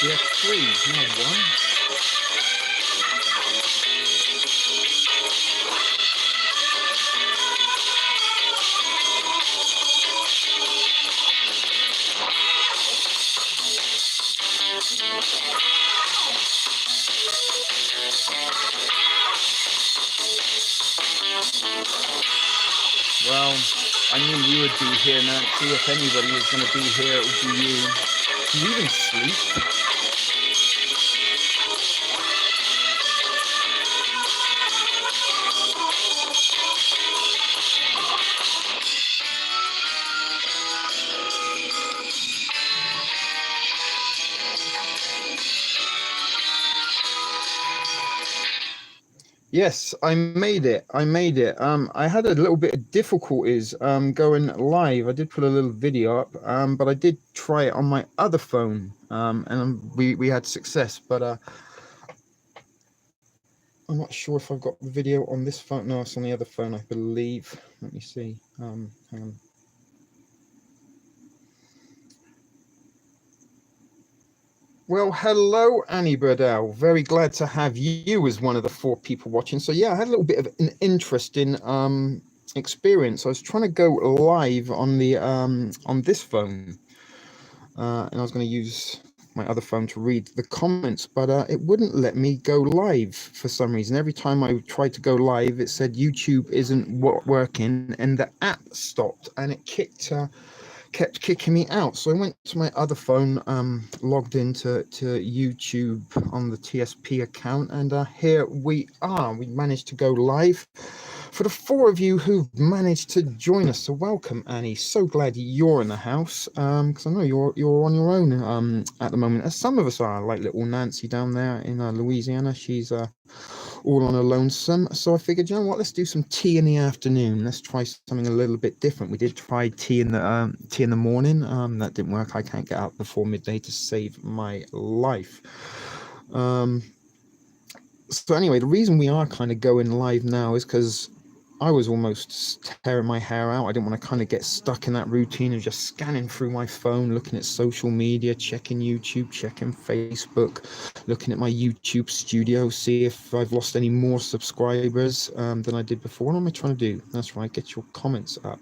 Yes, three, not one. Well, I knew you would be here, Nancy. If anybody was going to be here, it would be you. Do you even sleep? Yes, I made it. I made it. I had a little bit of difficulties going live. I did put a little video up, but I did try it on my other phone, and we had success. But I'm not sure if I've got the video on this phone. No, it's on the other phone, I believe. Let me see. Hang on. Well, hello, Annie Burdell. Very glad to have you as one of the 4 people watching. So yeah, I had a little bit of an interesting experience. I was trying to go live on the on this phone, and I was going to use my other phone to read the comments, but it wouldn't let me go live for some reason. Every time I tried to go live, it said YouTube isn't working, and the app stopped, and it kept kicking me out. So I went to my other phone, logged into YouTube on the TSP account, and here we are. We managed to go live. For the 4 of you who've managed to join us, so welcome, Annie. So glad you're in the house, because I know you're on your own at the moment, as some of us are, like little Nancy down there in Louisiana. She's all on a lonesome. So I figured, you know what, let's do some tea in the afternoon. Let's try something a little bit different. We did try tea in the morning. That didn't work. I can't get out before midday to save my life. So anyway, the reason we are kind of going live now is because I was almost tearing my hair out. I didn't want to kind of get stuck in that routine of just scanning through my phone, looking at social media, checking YouTube, checking Facebook, looking at my YouTube studio, see if I've lost any more subscribers than I did before. What am I trying to do? That's right, get your comments up.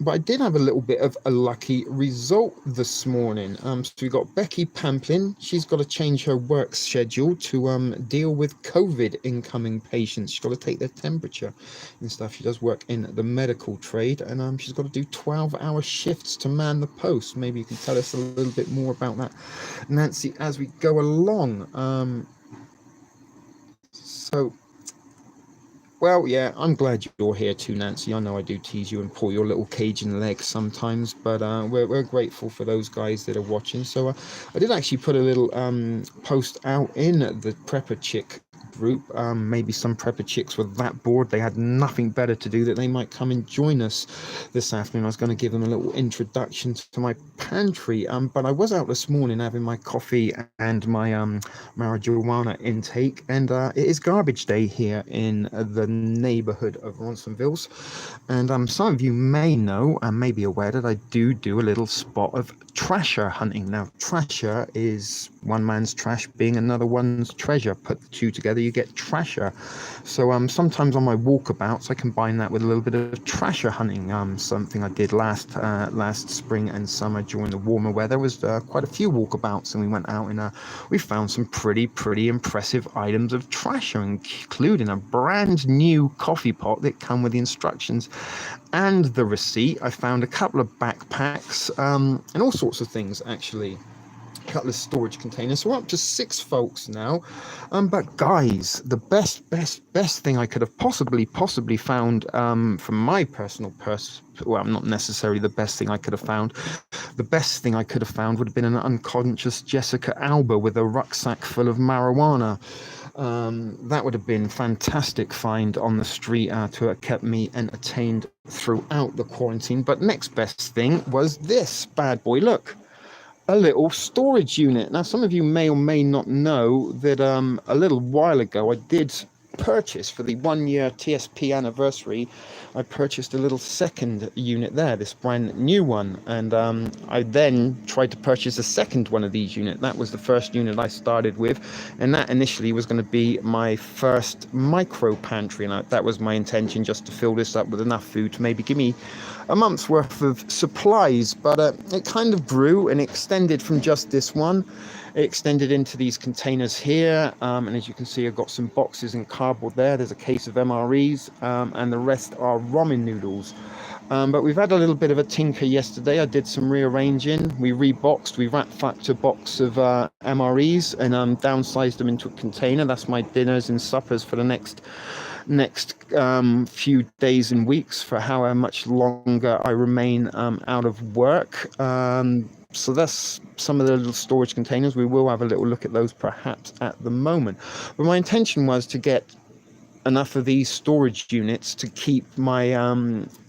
But I did have a little bit of a lucky result this morning. So we got Becky Pamplin. She's got to change her work schedule to deal with COVID incoming patients. She's got to take their temperature and stuff. She does work in the medical trade, and she's got to do 12-hour shifts to man the post. Maybe you can tell us a little bit more about that, Nancy, as we go along. Well, yeah, I'm glad you're here too, Nancy. I know I do tease you and pull your little Cajun leg sometimes, but we're grateful for those guys that are watching. So I did actually put a little post out in the Prepper Chick group. Maybe some Prepper Chicks were that bored they had nothing better to do that they might come and join us this afternoon. I was going to give them a little introduction to my pantry, but I was out this morning having my coffee and my marijuana intake, and it is garbage day here in the neighborhood of Ronsonville's, and some of you may know and may be aware that I do a little spot of trasher hunting. Now, trasher is one man's trash being another one's treasure. Put the 2 together, you get trasher. So sometimes on my walkabouts I combine that with a little bit of trasher hunting, something I did last spring and summer during the warmer weather. There was quite a few walkabouts, and we went out and we found some pretty impressive items of trasher, including a brand new coffee pot that come with the instructions and the receipt. I found a couple of backpacks and all sorts of things, actually. A couple of storage containers. So we're up to 6 folks now. But guys, the best thing I could have possibly found from my personal well, not necessarily the best thing I could have found. The best thing I could have found would have been an unconscious Jessica Alba with a rucksack full of marijuana. That would have been fantastic find on the street to have kept me entertained throughout the quarantine. But next best thing was this bad boy. Look, a little storage unit. Now, some of you may or may not know that a little while ago I did purchase, for the 1 year TSP anniversary, I purchased a little second unit there, this brand new one, and I then tried to purchase a second one of these units. That was the first unit I started with, and that initially was going to be my first micro pantry, and that was my intention, just to fill this up with enough food to maybe give me a month's worth of supplies. But it kind of grew and extended from just this one. It extended into these containers here, and as you can see, I've got some boxes and cardboard there. There's a case of MREs, and the rest are ramen noodles. But we've had a little bit of a tinker yesterday. I did some rearranging. We reboxed, we rat-fucked a box of MREs and downsized them into a container. That's my dinners and suppers for the next few days and weeks, for however much longer I remain out of work. So that's some of the little storage containers. We will have a little look at those perhaps at the moment. But my intention was to get enough of these storage units to keep my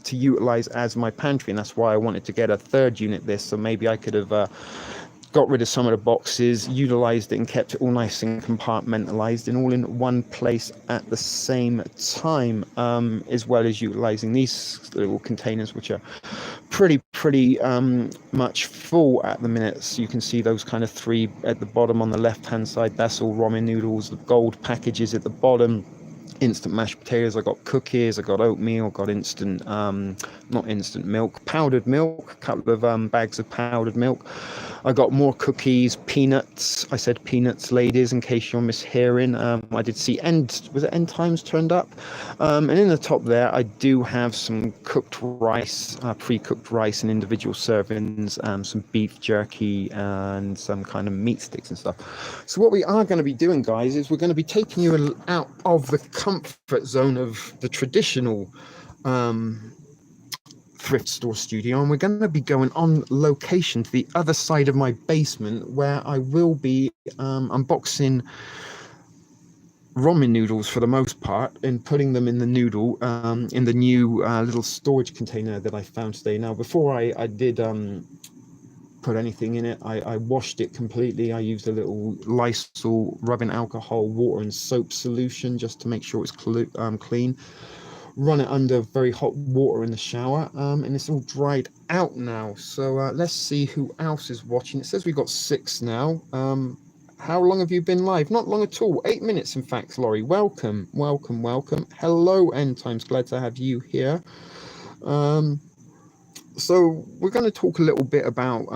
to utilize as my pantry, and that's why I wanted to get a third unit this, so maybe I could have got rid of some of the boxes, utilized it and kept it all nice and compartmentalized and all in one place at the same time, as well as utilizing these little containers, which are pretty much full at the minute. So you can see those kind of three at the bottom on the left hand side, that's all ramen noodles. The gold packages at the bottom, instant mashed potatoes. I got cookies, I got oatmeal, got instant not instant milk, powdered milk, a couple of bags of powdered milk. I got more cookies, peanuts. I said peanuts, ladies, in case you're mishearing. I did see end times turned up, and in the top there I do have some cooked rice, pre-cooked rice in individual servings, some beef jerky and some kind of meat sticks and stuff. So what we are going to be doing, guys, is we're going to be taking you out of the comfort zone of the traditional thrift store studio, and we're going to be going on location to the other side of my basement, where I will be unboxing ramen noodles for the most part and putting them in the new little storage container that I found today. Now, before I did put anything in it, I washed it completely. I used a little Lysol rubbing alcohol, water and soap solution just to make sure it's clean. Run it under very hot water in the shower, and it's all dried out now. So let's see who else is watching. It says we've got 6 now. How long have you been live? Not long at all. 8 minutes, in fact. Laurie, welcome. Hello, End Times. Glad to have you here. So we're going to talk a little bit about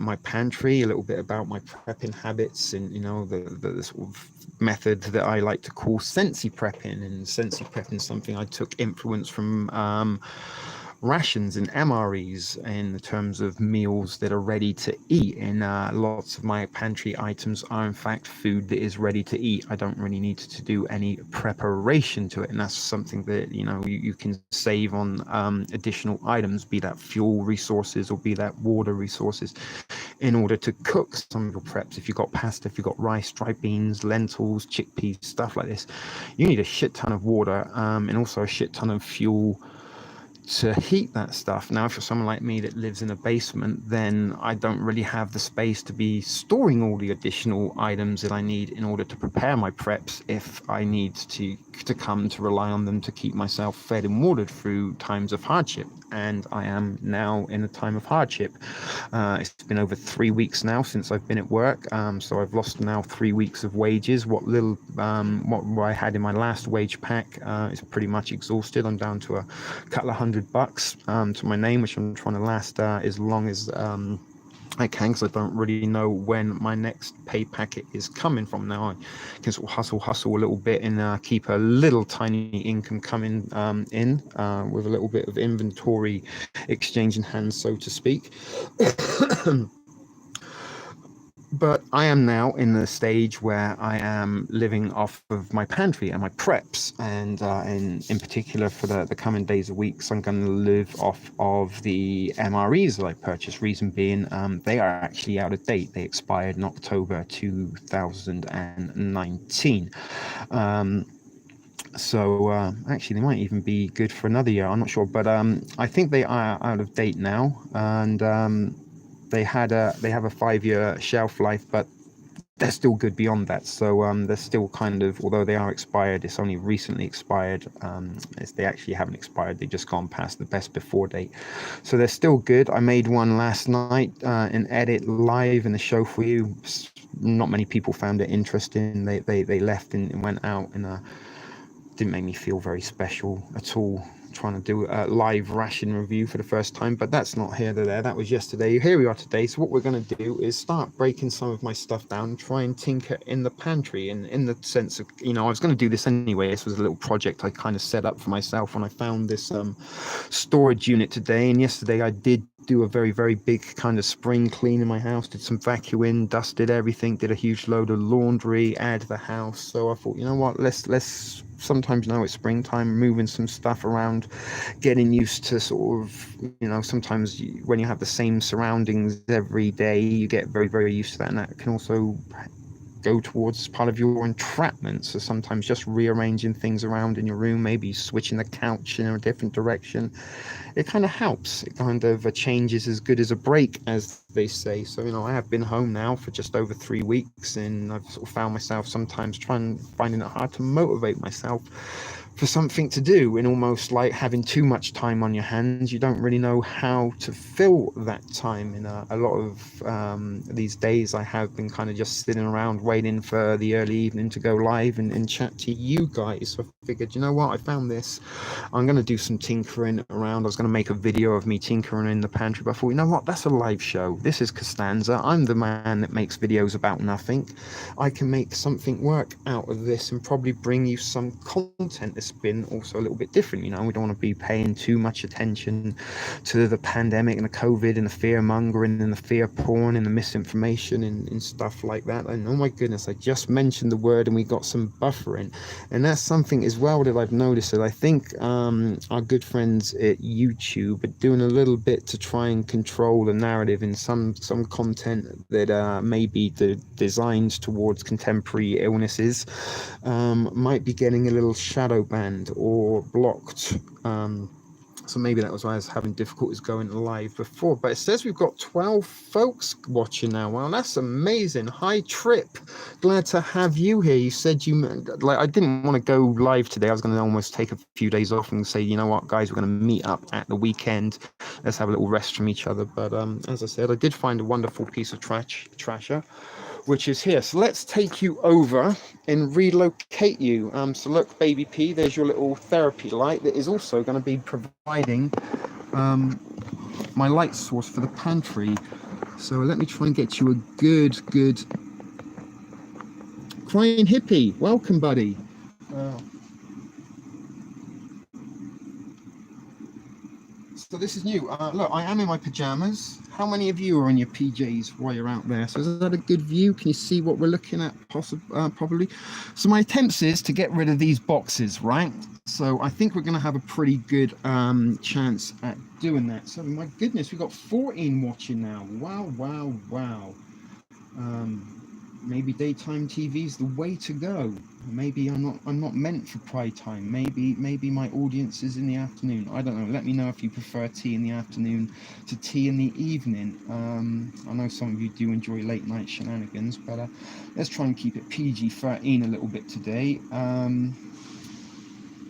my pantry, a little bit about my prepping habits, and the sort of method that I like to call sensi prepping. And sensi prepping is something I took influence from rations and MREs in terms of meals that are ready to eat, and lots of my pantry items are in fact food that is ready to eat. I don't really need to do any preparation to it, and that's something that you can save on additional items, be that fuel resources or be that water resources, in order to cook some of your preps. If you've got pasta, if you've got rice, dry beans, lentils, chickpeas, stuff like this, you need a shit ton of water, and also a shit ton of fuel to heat that stuff. Now, if you're someone like me that lives in a basement, then I don't really have the space to be storing all the additional items that I need in order to prepare my preps if I need to come to rely on them to keep myself fed and watered through times of hardship. And I am now in a time of hardship. It's been over 3 weeks now since I've been at work, so I've lost now 3 weeks of wages. What I had in my last wage pack is pretty much exhausted. I'm down to a couple of $100 to my name, which I'm trying to last as long as I can, because I don't really know when my next pay packet is coming from. Now I can sort of hustle a little bit and keep a little tiny income coming in with a little bit of inventory exchange in hand, so to speak. But I am now in the stage where I am living off of my pantry and my preps, and in particular for the coming days or weeks, I'm going to live off of the MREs that I purchased. Reason being, they are actually out of date. They expired in October 2019. Um, so actually, they might even be good for another year. I'm not sure, but I think they are out of date now, and they have a 5-year shelf life, but they're still good beyond that. So they're still kind of, although they are expired, it's only recently expired. They actually haven't expired. They've just gone past the best before date. So they're still good. I made one last night, an edit live in the show for you. Not many people found it interesting. They left and went out, and didn't make me feel very special at all, trying to do a live ration review for the first time. But that's not here to there. That was yesterday. Here we are today. So what we're going to do is start breaking some of my stuff down and try and tinker in the pantry, in the sense of, I was going to do this anyway. This was a little project I kind of set up for myself when I found this storage unit today. And yesterday I did do a very, very big kind of spring clean in my house, did some vacuuming, dusted everything, did a huge load of laundry, aired the house. So I thought, you know what, let's sometimes now it's springtime, moving some stuff around, getting used to sort of, sometimes when you have the same surroundings every day, you get very, very used to that, and that can also go towards part of your entrapment. So sometimes just rearranging things around in your room, maybe switching the couch in a different direction, it kind of helps. It kind of a change is as good as a break, as they say. So I have been home now for just over 3 weeks, and I've sort of found myself sometimes finding it hard to motivate myself for something to do, and almost like having too much time on your hands. You don't really know how to fill that time. In a lot of these days, I have been kind of just sitting around waiting for the early evening to go live and chat to you guys. So I figured, you know what, I found this, I'm going to do some tinkering around. I was going to make a video of me tinkering in the pantry, but I thought, you know what, that's a live show. This is Costanza. I'm the man that makes videos about nothing. I can make something work out of this and probably bring you some content that's been also a little bit different. We don't want to be paying too much attention to the pandemic and the COVID and the fear mongering and the fear porn and the misinformation and stuff like that. And oh my goodness, I just mentioned the word and we got some buffering, and that's something as well that I've noticed. That I think our good friends at YouTube are doing a little bit to try and control the narrative in some content that may be designed towards contemporary illnesses, might be getting a little shadow banned or blocked. So maybe that was why I was having difficulties going live before. But it says we've got 12 folks watching now. Wow, that's amazing. Hi, Trip. Glad to have you here. You said I didn't want to go live today. I was going to almost take a few days off and say, you know what, guys, we're going to meet up at the weekend. Let's have a little rest from each other. But as I said, I did find a wonderful piece of trasher, which is here. So let's take you over and relocate you. So look, baby P, there's your little therapy light that is also going to be providing my light source for the pantry. So let me try and get you a good crying hippie. Welcome, buddy. So this is new. Look, I am in my pajamas. How many of you are in your PJs while you're out there? So is that a good view? Can you see what we're looking at? Probably. So my attempts is to get rid of these boxes, right? So I think we're going to have a pretty good chance at doing that. So my goodness, we've got 14 watching now. Wow. Maybe daytime TV is the way to go. Maybe I'm not meant for prime time. Maybe my audience is in the afternoon. I don't know. Let me know if you prefer tea in the afternoon to tea in the evening. I know some of you do enjoy late night shenanigans, but let's try and keep it PG-13 a little bit today.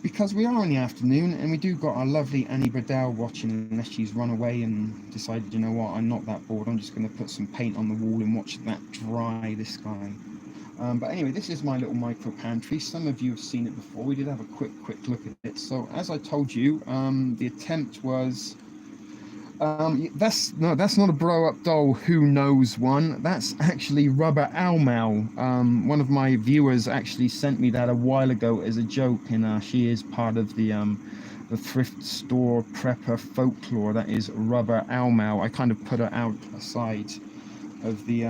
Because we are in the afternoon and we do got our lovely Annie Bradell watching, unless she's run away and decided, you know what, I'm not that bored, I'm just going to put some paint on the wall and watch that dry, this guy. But anyway, this is my little micro pantry. Some of you have seen it before. We did have a quick look at it. So as I told you, the attempt was... that's not a blow up doll who knows one. That's actually Rubber Owl Mal. One of my viewers actually sent me that a while ago as a joke, and she is part of the thrift store prepper folklore. That is Rubber Owl Mal. I kind of put her outside of the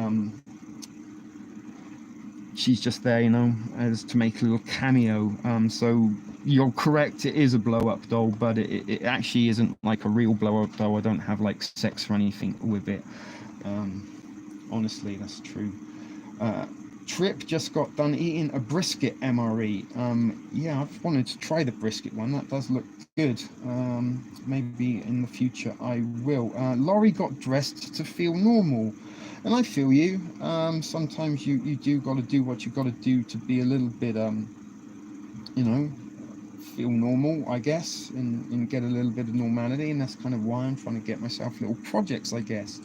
she's just there, you know, as to make a little cameo. So you're correct, it is a blow-up doll, but it actually isn't like a real blow-up doll. I don't have like sex or anything with it. Honestly, that's true. Trip just got done eating a brisket MRE. Yeah, I've wanted to try the brisket one. That does look good. Maybe in the future I will. Laurie got dressed to feel normal. And I feel you. Sometimes you do got to do what you got to do to be a little bit, you know, feel normal, I guess, and get a little bit of normality. And that's kind of why I'm trying to get myself little projects, I guess.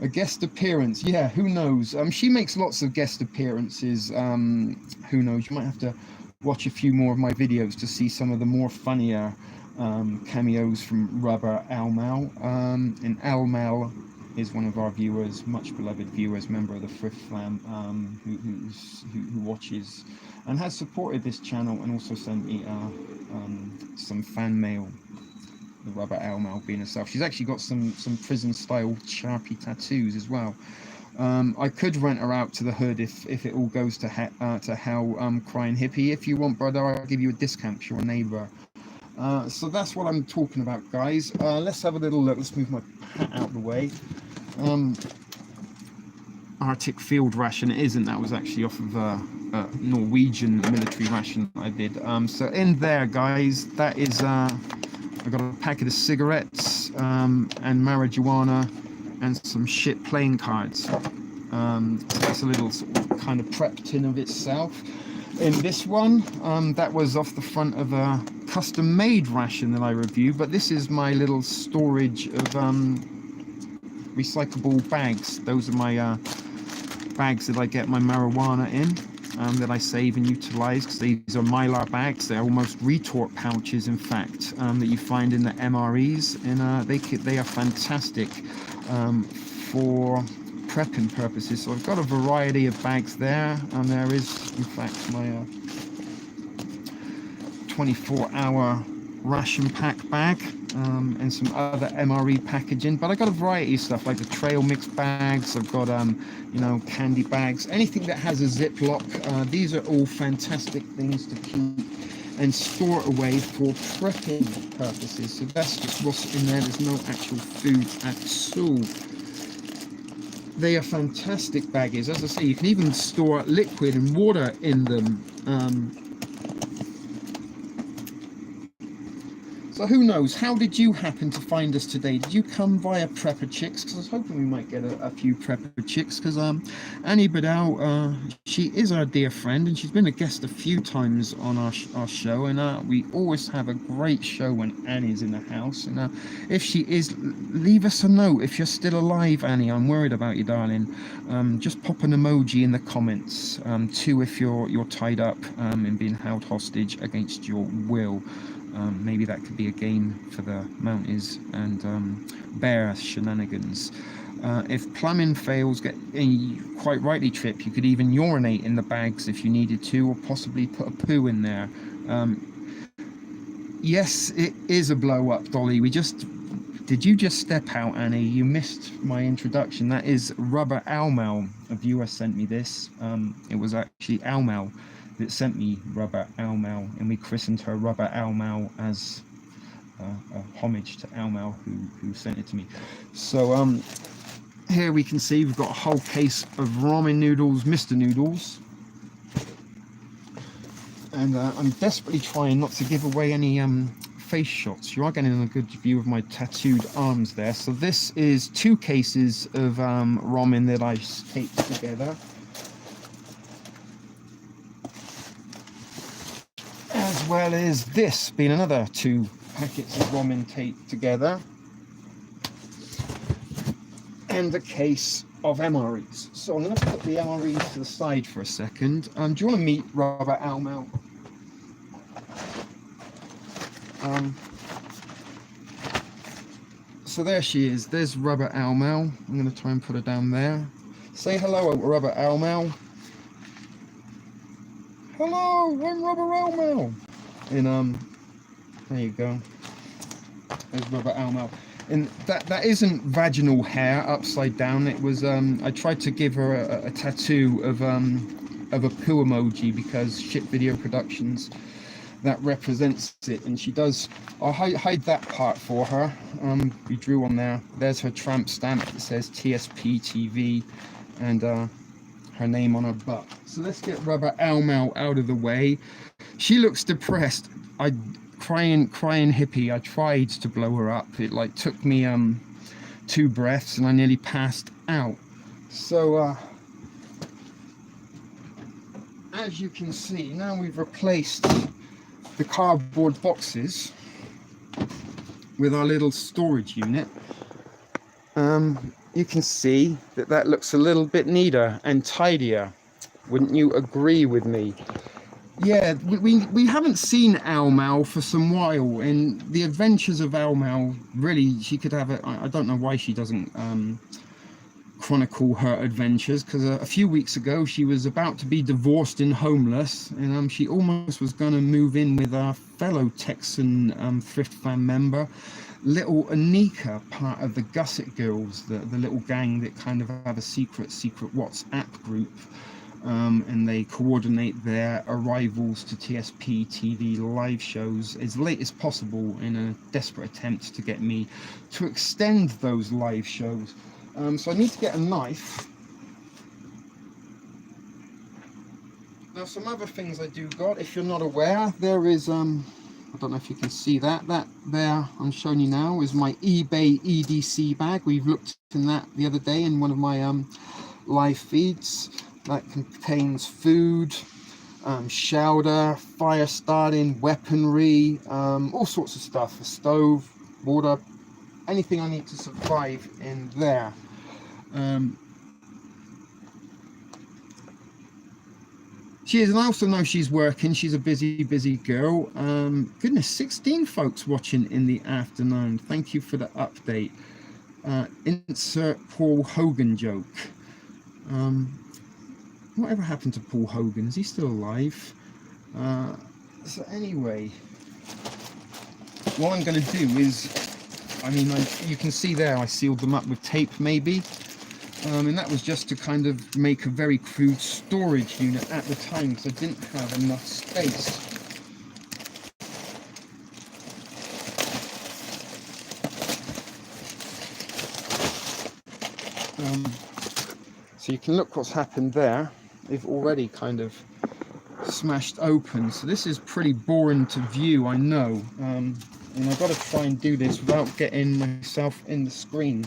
A guest appearance, yeah, who knows? She makes lots of guest appearances. Who knows? You might have to watch a few more of my videos to see some of the more funnier cameos from Rubber Owl Mal. And Owl Mal is one of our viewers, much beloved viewers, member of the Thrift Flam, who watches and has supported this channel and also sent me some fan mail. The Rubber Owl Mal being herself. She's actually got some prison style Sharpie tattoos as well. I could rent her out to the hood if it all goes to hell, crying hippie. If you want, brother, I'll give you a discount if you're a neighbor. So that's what I'm talking about, guys. Let's have a little look. Let's move my hat out of the way. Arctic field ration, it isn't. That was actually off of a Norwegian military ration that I did. So in there, guys, that is I got a packet of cigarettes and marijuana and some shit playing cards. So that's a little sort of kind of prep tin of itself. In this one, that was off the front of a custom-made ration that I reviewed, but this is my little storage of recyclable bags. Those are my bags that I get my marijuana in. That I save and utilize, because these are Mylar bags. They're almost retort pouches, in fact, that you find in the MREs, and they are fantastic for prepping purposes. So I've got a variety of bags there, and there is, in fact, my 24-hour ration pack bag, and some other MRE packaging. But I got a variety of stuff like the trail mix bags. I've got you know, candy bags, anything that has a ziplock. These are all fantastic things to keep and store away for prepping purposes. So that's just what's in there. There's no actual food at all. They are fantastic baggies. As I say, you can even store liquid and water in them. So who knows? How did you happen to find us today? Did you come via Prepper Chicks? Because I was hoping we might get a few Prepper Chicks. Because Annie Bedell, she is our dear friend, and she's been a guest a few times on our show. And we always have a great show when Annie's in the house. And if she is, leave us a note. If you're still alive, Annie, I'm worried about you, darling. Just pop an emoji in the comments. Too, if you're tied up and being held hostage against your will. Maybe that could be a game for the Mounties and bear shenanigans. If plumbing fails, quite rightly, Trip, you could even urinate in the bags if you needed to, or possibly put a poo in there. Yes, it is a blow-up dolly. Did you just step out, Annie? You missed my introduction. That is Rubber Owl Mal. A viewer sent me this. It was actually Owl Mal that sent me Rubber Owl Mal, and we christened her Rubber Owl Mal as a homage to Owl Mal, who sent it to me. So here we can see we've got a whole case of ramen noodles, Mr. Noodles, and I'm desperately trying not to give away any face shots. You are getting a good view of my tattooed arms there. So this is 2 cases of ramen that I taped together, as well as this being another 2 packets of ramen taped together, and a case of MREs. So I'm going to put the MREs to the side for a second. Do you want to meet Rubber Owl Mal? So there she is. There's Rubber Owl Mal. I'm going to try and put her down there. Say hello, Rubber Owl Mal. Hello, I'm Rubber Owl Mal. And there you go. There's Rubber Owl Mal. And that isn't vaginal hair upside down. It was I tried to give her a tattoo of of a poo emoji because shit video productions, that represents it. And she does, I'll hide that part for her. We drew on there, there's her tramp stamp that says TSP TV, and her name on her butt. So let's get Rubber Ow Mow out of the way. She looks depressed. Crying hippie. I tried to blow her up. It like took me 2 breaths and I nearly passed out. So as you can see, now we've replaced the cardboard boxes with our little storage unit. You can see that that looks a little bit neater and tidier. Wouldn't you agree with me? Yeah, we haven't seen Ow Mow for some while, and the adventures of Ow Mow, really, she could have a, I don't know why she doesn't chronicle her adventures, because a few weeks ago she was about to be divorced and homeless, and she almost was going to move in with our fellow Texan thrift fan member, little Anika, part of the Gusset Girls, the little gang that kind of have a secret WhatsApp group. And they coordinate their arrivals to TSP TV live shows as late as possible in a desperate attempt to get me to extend those live shows. So I need to get a knife. Now, some other things I do got, if you're not aware, there is, I don't know if you can see that there I'm showing you now is my eBay EDC bag. We've looked in that the other day in one of my live feeds. That contains food, chowder, fire starting, weaponry, all sorts of stuff, a stove, water, anything I need to survive in there. She is, and I also know she's working. She's a busy girl. Goodness, 16 folks watching in the afternoon. Thank you for the update. Insert Paul Hogan joke. Whatever happened to Paul Hogan? Is he still alive? So anyway, what I'm going to do is, you can see there I sealed them up with tape maybe, and that was just to kind of make a very crude storage unit at the time because I didn't have enough space. So you can look what's happened there. They've already kind of smashed open, so this is pretty boring to view, I know, and I've got to try and do this without getting myself in the screen.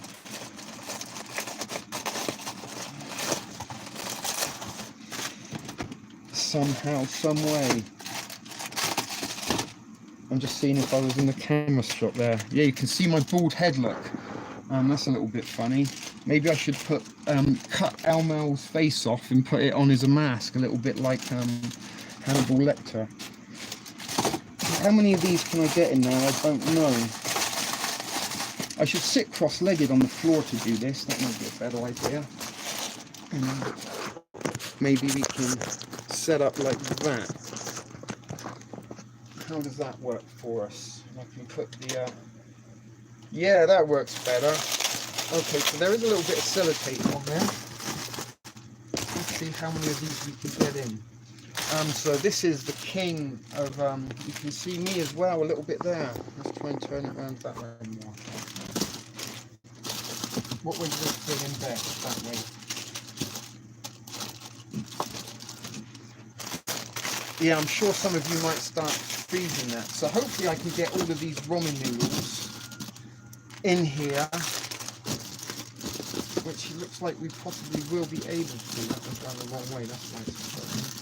Somehow, some way. I'm just seeing if I was in the camera shot there. Yeah, you can see my bald head, look. That's a little bit funny. Maybe I should put cut Ow Mow's face off and put it on as a mask, a little bit like Hannibal Lecter. How many of these can I get in there? I don't know. I should sit cross-legged on the floor to do this. That might be a better idea. Maybe we can set up like that. How does that work for us? I can put the... Yeah, that works better. Okay, so there is a little bit of sellotape on there. Let's see how many of these we can get in. So this is the king of, you can see me as well a little bit there. Let's try and turn it around that way more. What way does this fit in best? That way. Yeah, I'm sure some of you might start freezing that. So hopefully I can get all of these ramen noodles in here, which it looks like we possibly will be able to. That was going the wrong way, that's why it's important.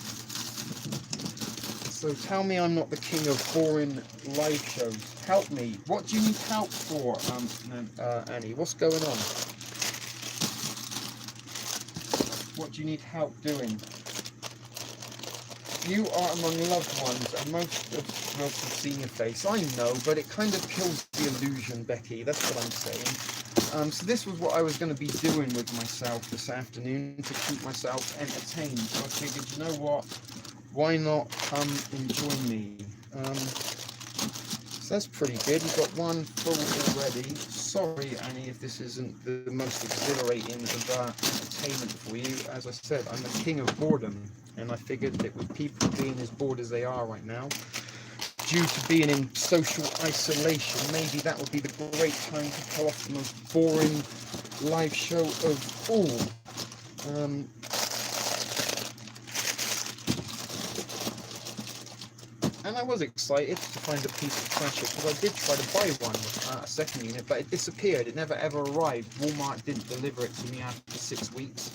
So tell me I'm not the king of boring live shows. Help me. What do you need help for, Annie? What's going on? What do you need help doing? You are among loved ones, and most have seen your face. I know, but it kind of kills the illusion, Becky. That's what I'm saying. So this was what I was going to be doing with myself this afternoon to keep myself entertained. So I figured, you know what? Why not come and join me? So that's pretty good. We've got one full already. Sorry, Annie, if this isn't the most exhilarating of entertainment for you. As I said, I'm the king of boredom, and I figured that with people being as bored as they are right now, due to being in social isolation, maybe that would be the great time to pull off the most boring live show of all. And I was excited to find a piece of treasure because I did try to buy one, a second unit, but it disappeared. It never ever arrived. Walmart didn't deliver it to me after 6 weeks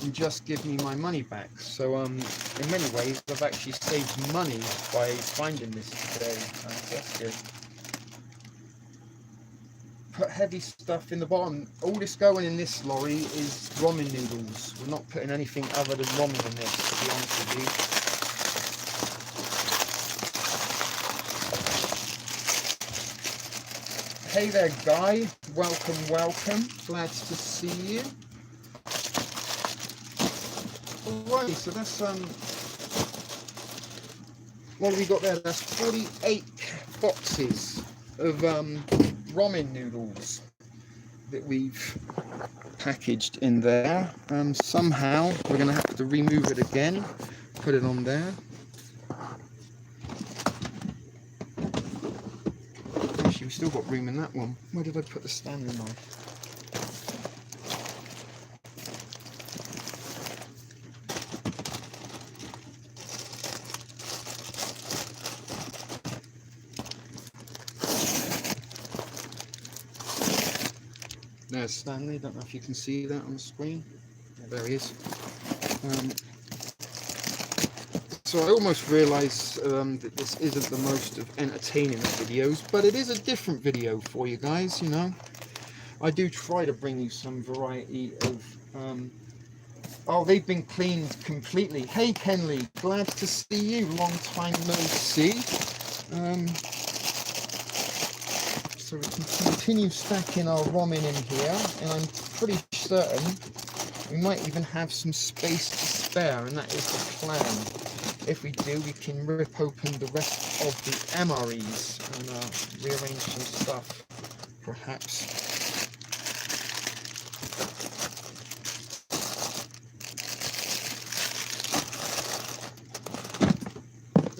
and just give me my money back. So in many ways, I've actually saved money by finding this today. So that's good. Put heavy stuff in the bottom. All this going in this lorry is ramen noodles. We're not putting anything other than ramen in this, to be honest with you. Hey there, Guy. Welcome, welcome. Glad to see you. Alright, so that's what have we got there? That's 48 boxes of ramen noodles that we've packaged in there. Somehow we're going to have to remove it again, put it on there. Actually, we've still got room in that one. Where did I put the Stanley knife? There's Stanley. Don't know if you can see that on the screen. There he is. So I almost realise that this isn't the most entertaining of videos, but it is a different video for you guys, you know. I do try to bring you some variety of... oh, they've been cleaned completely. Hey, Kenley, glad to see you. Long time no see. So we can continue stacking our ramen in here, and I'm pretty certain we might even have some space to spare, and that is the plan. If we do, we can rip open the rest of the MREs and rearrange some stuff, perhaps.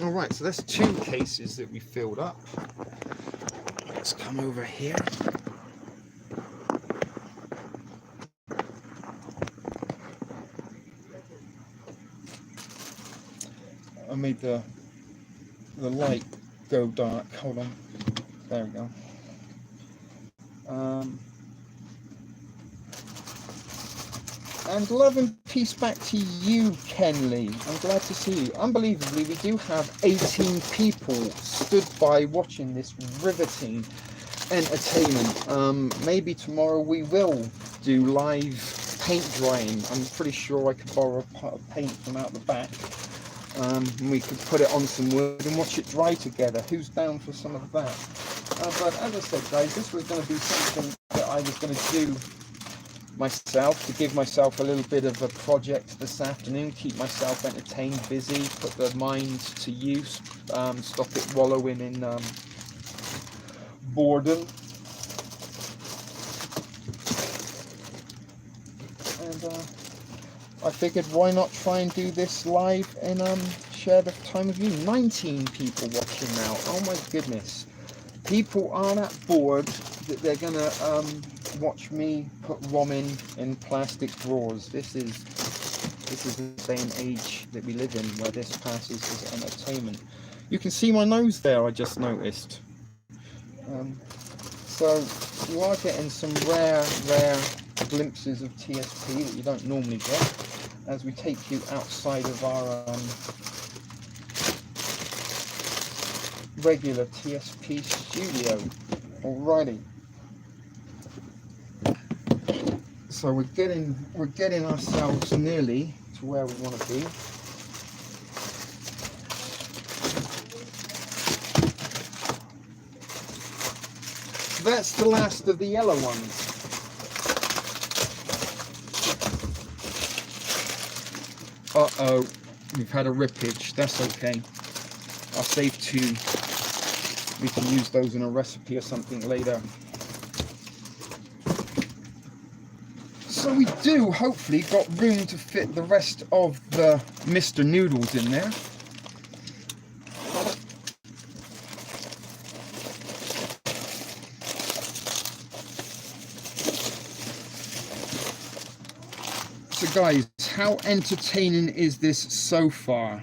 Alright, so that's 2 cases that we filled up. Let's come over here. I made the light go dark. Hold on. There we go. And love and peace back to you, Kenley. I'm glad to see you. Unbelievably, we do have 18 people stood by watching this riveting entertainment. Maybe tomorrow we will do live paint drying. I'm pretty sure I could borrow a pot of paint from out the back. And we could put it on some wood and watch it dry together. Who's down for some of that? But as I said, guys, this was going to be something that I was going to do myself, to give myself a little bit of a project this afternoon, keep myself entertained, busy, put the mind to use, stop it wallowing in boredom. And I figured, why not try and do this live and share the time with you. 19 people watching now. Oh my goodness. People are that bored that they're gonna watch me put ramen in plastic drawers. This is the day and age that we live in, where this passes as entertainment. You can see my nose there, I just noticed. So you are getting some rare glimpses of TSP that you don't normally get, as we take you outside of our regular TSP studio. Alrighty. So we're getting ourselves nearly to where we want to be. So that's the last of the yellow ones. Uh-oh, we've had a rippage. That's okay. I'll save 2. We can use those in a recipe or something later. So So we do hopefully got room to fit the rest of the Mr. Noodles in there. So guys, how entertaining is this so far?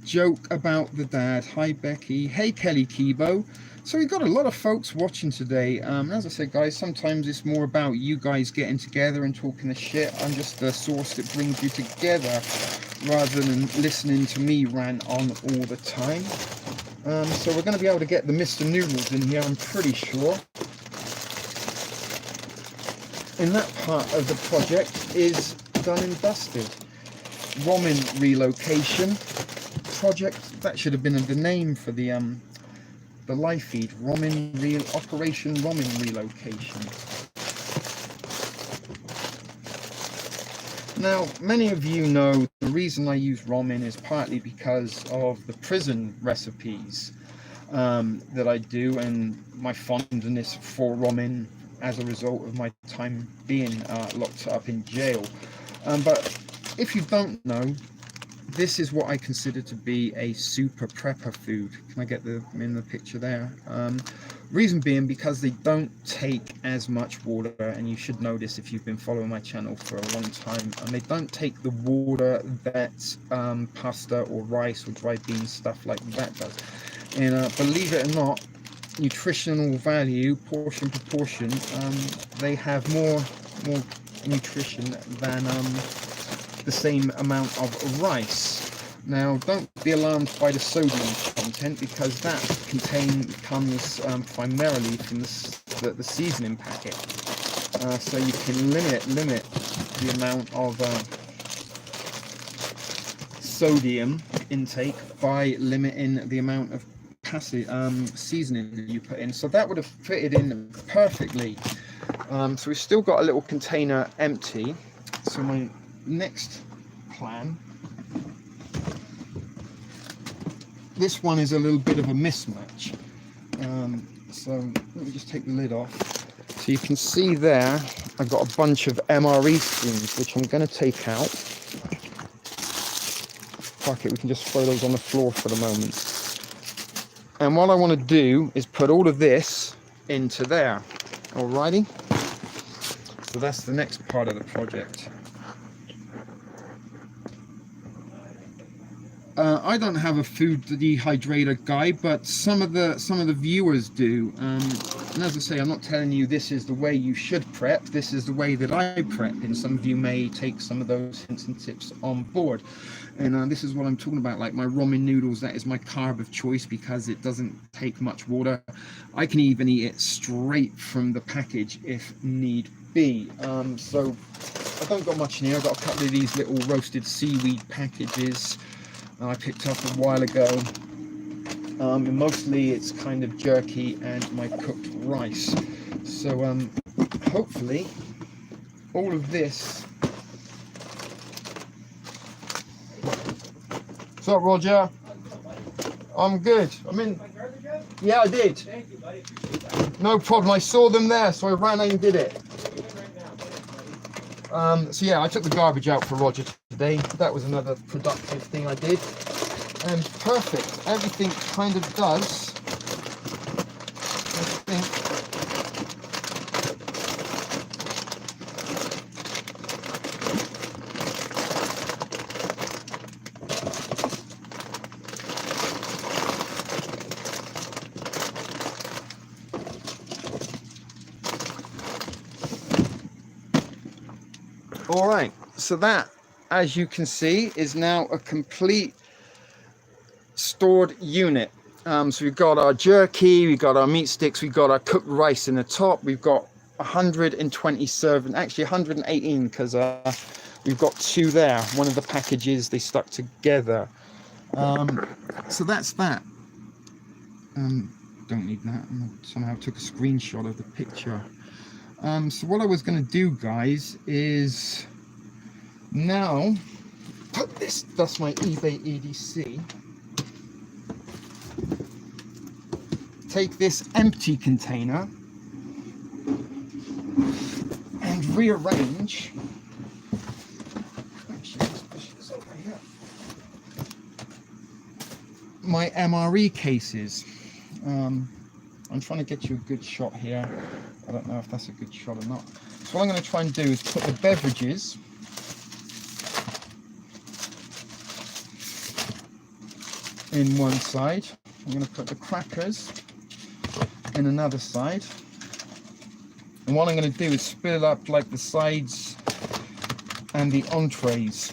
Joke about the dad. Hi Becky. Hey Kelly Kibo. So we've got a lot of folks watching today. As I said, guys, sometimes it's more about you guys getting together and talking the shit. I'm just the source that brings you together rather than listening to me rant on all the time. So we're going to be able to get the Mr. Noodles in here, I'm pretty sure. And that part of the project is done and dusted. Ramen relocation project. That should have been the name for the live feed. Operation Ramen Relocation. Now, many of you know the reason I use ramen is partly because of the prison recipes that I do, and my fondness for ramen as a result of my time being locked up in jail. But if you don't know, this is what I consider to be a super prepper food. Can I get them in the picture there? Reason being because they don't take as much water, and you should know this if you've been following my channel for a long time, and they don't take the water that pasta or rice or dried beans, stuff like that does. And believe it or not, nutritional value, portion proportion, they have more nutrition than the same amount of rice. Now, don't be alarmed by the sodium content, because that comes primarily from the seasoning packet. So you can limit the amount of sodium intake by limiting the amount of seasoning that you put in. So that would have fitted in perfectly. So we've still got a little container empty. So my next plan, this one is a little bit of a mismatch. So let me just take the lid off. So you can see there I've got a bunch of MRE spoons which I'm going to take out. Fuck it, we can just throw those on the floor for the moment. And what I want to do is put all of this into there. Alrighty, so that's the next part of the project. I don't have a food dehydrator guy, but some of the viewers do. And as I say, I'm not telling you this is the way you should prep. This is the way that I prep, and some of you may take some of those hints and tips on board. And this is what I'm talking about, like my ramen noodles. That is my carb of choice because it doesn't take much water. I can even eat it straight from the package if need be. So I don't got much in here. I've got a couple of these little roasted seaweed packages I picked up a while ago. And mostly it's kind of jerky and my cooked rice. So hopefully all of this. What's up, Roger? I'm good. Yeah, I did. Thank you, buddy. No problem. I saw them there, so I ran out and did it. So yeah, I took the garbage out for Roger today. That was another productive thing I did. And perfect. Everything kind of does, I think. All right, so that, as you can see, is now a complete stored unit. So we've got our jerky, we've got our meat sticks, we've got our cooked rice in the top, we've got 120 serving, actually 118, because we've got two there. One of the packages, they stuck together. So that's that. Don't need that. I somehow took a screenshot of the picture. So what I was going to do, guys, is now put this, that's my eBay EDC. take this empty container and rearrange. Actually, let's push this over here. My MRE cases. I'm trying to get you a good shot here. I don't know if that's a good shot or not. So what I'm going to try and do is put the beverages in one side. I'm going to put the crackers in another side. And what I'm going to do is split it up like the sides and the entrees.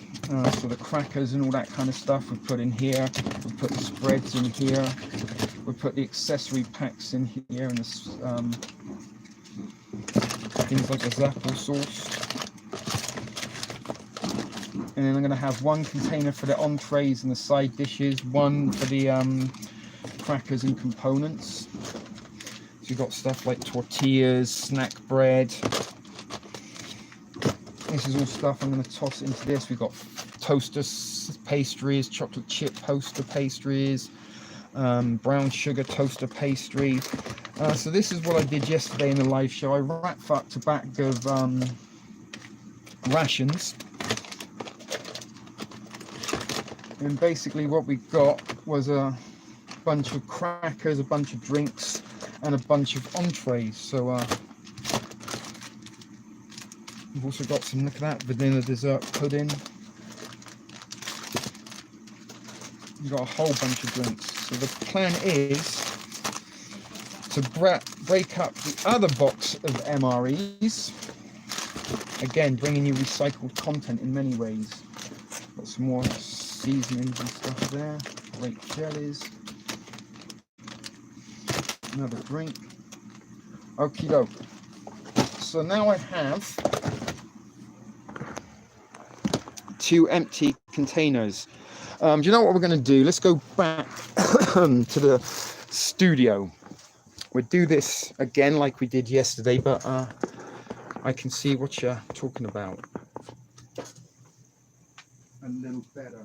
So the crackers and all that kind of stuff we put in here. We put the spreads in here. We put the accessory packs in here, and this, things like the apple sauce. And then I'm going to have one container for the entrees and the side dishes, one for the crackers and components. So you've got stuff like tortillas, snack bread. This is all stuff I'm going to toss into this. We've got toaster pastries, chocolate chip toaster pastries, brown sugar toaster pastry. So this is what I did yesterday in the live show. I wrapped up a bag of rations. And basically what we got was a bunch of crackers, a bunch of drinks, and a bunch of entrees. So we've also got some, look at that, vanilla dessert pudding. We've got a whole bunch of drinks. So the plan is to break up the other box of MREs. Again, bringing you recycled content in many ways. Got some more seasonings and stuff there. Grape jellies. Another drink. Okie doke. So now I have 2 empty containers. Do you know what we're going to do? Let's go back to the studio. We'll do this again like we did yesterday, but I can see what you're talking about a little better.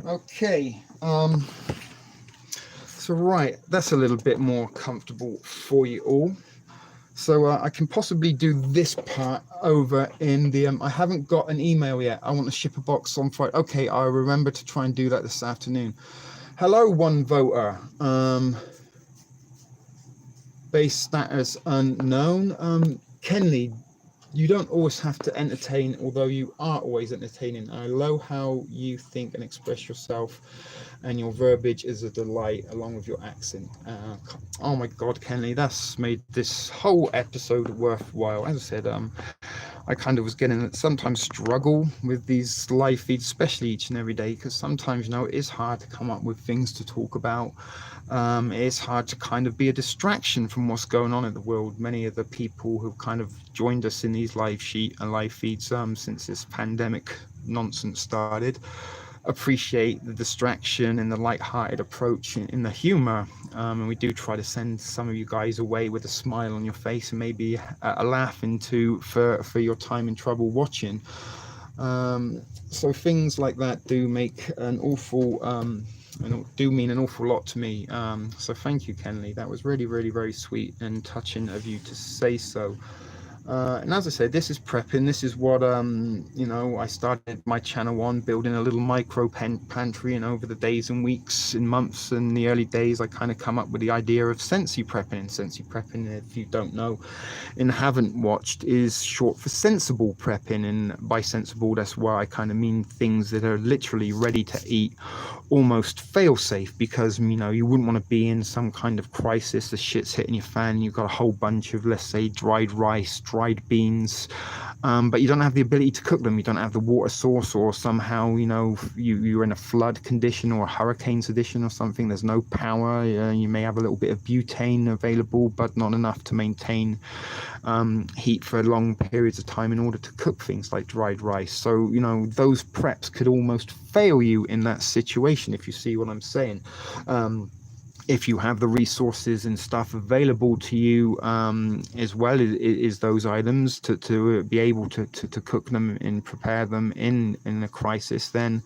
Okay, so right, that's a little bit more comfortable for you all. So I can possibly do this part over in the, I haven't got an email yet. I want to ship a box on Friday. Okay, I'll remember to try and do that this afternoon. Hello, one voter. Base status unknown. Kenley, you don't always have to entertain, although you are always entertaining. I love how you think and express yourself, and your verbiage is a delight, along with your accent. Oh my God, Kenley, that's made this whole episode worthwhile. As I said, I kind of was getting sometimes struggle with these live feeds, especially each and every day, because sometimes, you know, it is hard to come up with things to talk about. It is hard to kind of be a distraction from what's going on in the world. Many of the people who've kind of joined us in these live feeds since this pandemic nonsense started appreciate the distraction and the light-hearted approach in the humor, and we do try to send some of you guys away with a smile on your face and maybe a laugh for your time in trouble watching. So things like that do make an awful do mean an awful lot to me. So thank you, Kenley. That was really, really very sweet and touching of you to say so. And as I said, this is prepping. This is what, you know, I started my channel on, building a little micro pantry. And over the days and weeks and months and the early days, I kind of come up with the idea of sensory prepping. And sensory prepping, if you don't know and haven't watched, is short for sensible prepping. And by sensible, that's why I kind of mean things that are literally ready to eat, almost fail-safe, because, you know, you wouldn't want to be in some kind of crisis, the shit's hitting your fan, you've got a whole bunch of, let's say, dried rice, fried beans, but you don't have the ability to cook them. You don't have the water source, or somehow, you're in a flood condition or a hurricane condition or something. There's no power. You may have a little bit of butane available, but not enough to maintain heat for long periods of time in order to cook things like dried rice. So, those preps could almost fail you in that situation, if you see what I'm saying. If you have the resources and stuff available to you, as well is those items to be able to cook them and prepare them in a crisis, then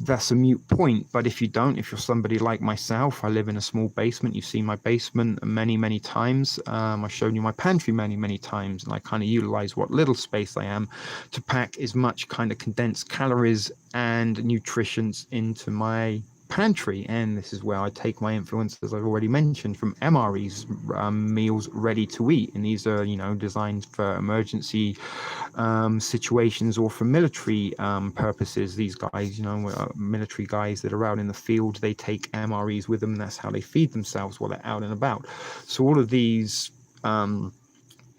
that's a moot point. But if you don't, if you're somebody like myself, I live in a small basement. You've seen my basement many times. I've shown you my pantry many times, and I kind of utilize what little space I am to pack as much kind of condensed calories and nutrients into my pantry. And this is where I take my influence, as I've already mentioned, from MRE's meals ready to eat, and these are designed for emergency situations or for military purposes. These guys, military guys that are out in the field, they take MREs with them, and that's how they feed themselves while they're out and about. So all of these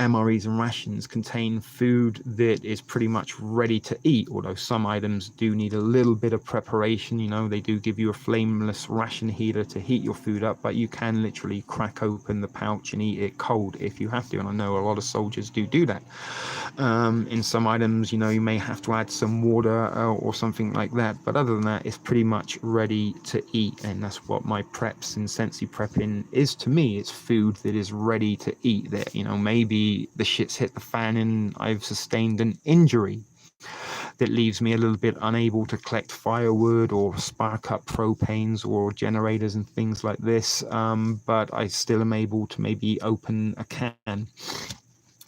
MREs and rations contain food that is pretty much ready to eat, although some items do need a little bit of preparation. They do give you a flameless ration heater to heat your food up, but you can literally crack open the pouch and eat it cold if you have to, and I know a lot of soldiers do that. In some items, you may have to add some water or something like that, but other than that, it's pretty much ready to eat. And that's what my preps and Sensi prepping is to me. It's food that is ready to eat. That maybe the shit's hit the fan and I've sustained an injury that leaves me a little bit unable to collect firewood or spark up propanes or generators and things like this, but I still am able to maybe open a can.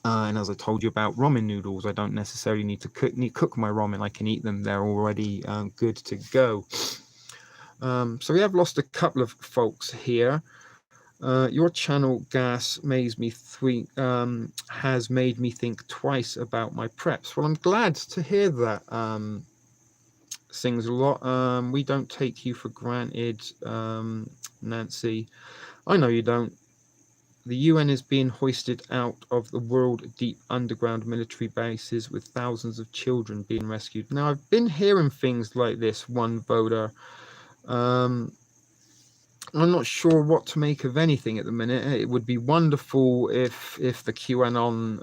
And as I told you about ramen noodles, I don't necessarily need to cook my ramen. I can eat them. They're already good to go. So we have lost a couple of folks here. Your channel, Gas, has made me think twice about my preps. Well, I'm glad to hear that. Sings a lot. We don't take you for granted, Nancy. I know you don't. The UN is being hoisted out of the world deep underground military bases with thousands of children being rescued. Now, I've been hearing things like this, one voter. I'm not sure what to make of anything at the minute. It would be wonderful if the QAnon,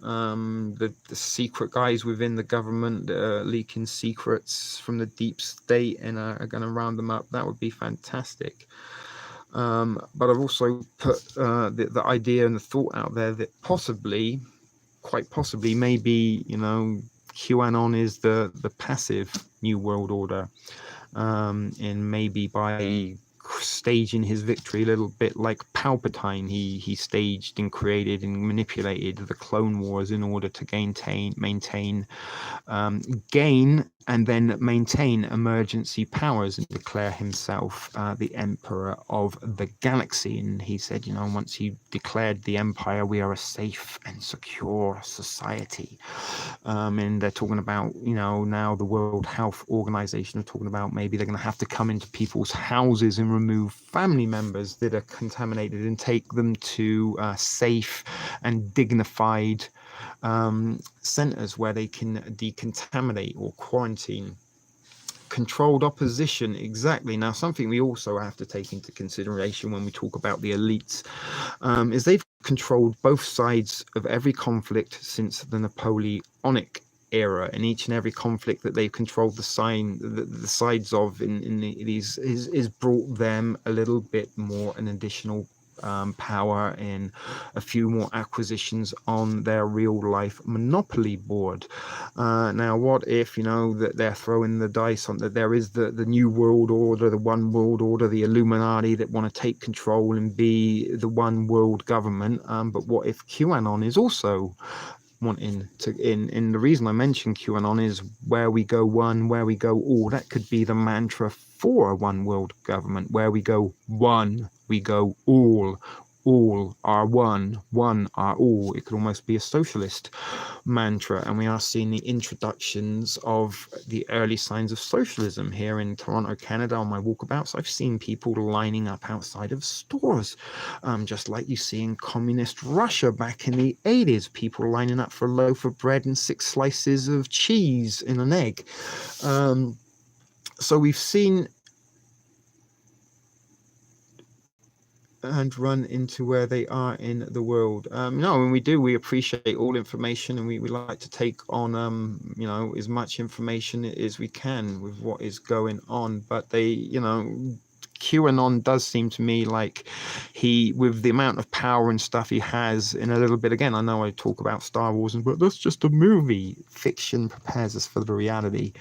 the secret guys within the government leaking secrets from the deep state and are going to round them up. That would be fantastic. But I've also put the idea and the thought out there that quite possibly, maybe, QAnon is the passive New World Order, and maybe by staging his victory a little bit like Palpatine, he staged and created and manipulated the Clone Wars in order to gain and then maintain emergency powers and declare himself the Emperor of the Galaxy. And he said, once he declared the Empire, we are a safe and secure society. And they're talking about, now the World Health Organization are talking about maybe they're going to have to come into people's houses and remove family members that are contaminated and take them to safe and dignified centers where they can decontaminate or quarantine. Controlled opposition, exactly. Now, something we also have to take into consideration when we talk about the elites is they've controlled both sides of every conflict since the Napoleonic era, and each and every conflict that they've controlled the sides of in these is brought them a little bit more an additional power and a few more acquisitions on their real life monopoly board. Now, what if that they're throwing the dice on that there is the new world order, the one world order, the Illuminati that want to take control and be the one world government, but what if QAnon is also wanting to in the reason I mentioned QAnon is where we go one, where we go all. That could be the mantra for a one world government. Where we go one, we go all. all are one are all. It could almost be a socialist mantra, and we are seeing the introductions of the early signs of socialism here in Toronto, Canada. On my walkabouts, I've seen people lining up outside of stores, just like you see in communist Russia back in the 80s, people lining up for a loaf of bread and 6 slices of cheese in an egg. So we've seen and run into where they are in the world. No, when we appreciate all information, and we like to take on, as much information as we can with what is going on. But QAnon does seem to me like with the amount of power and stuff he has, in a little bit, again, I know I talk about Star Wars, but that's just a movie. Fiction prepares us for the reality.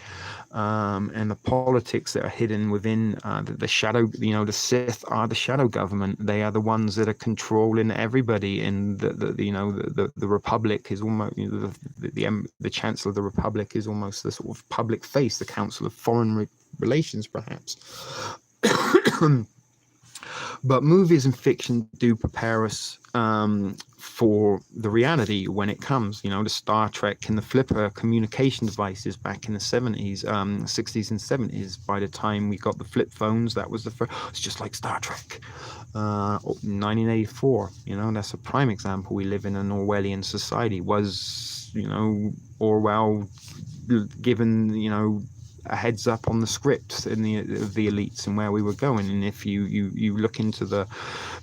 And the politics that are hidden within the shadow. The Sith are the shadow government. They are the ones that are controlling everybody. And the Republic is almost, the Chancellor of the Republic is almost the sort of public face, the Council of Foreign Relations, perhaps. But movies and fiction do prepare us for the reality when it comes. The Star Trek and the flipper communication devices back in the 70s, 60s and 70s. By the time we got the flip phones, that was the first. It's just like Star Trek. 1984, that's a prime example. We live in an Orwellian society. Was, Orwell given, a heads up on the script of the elites and where we were going? And if you look into the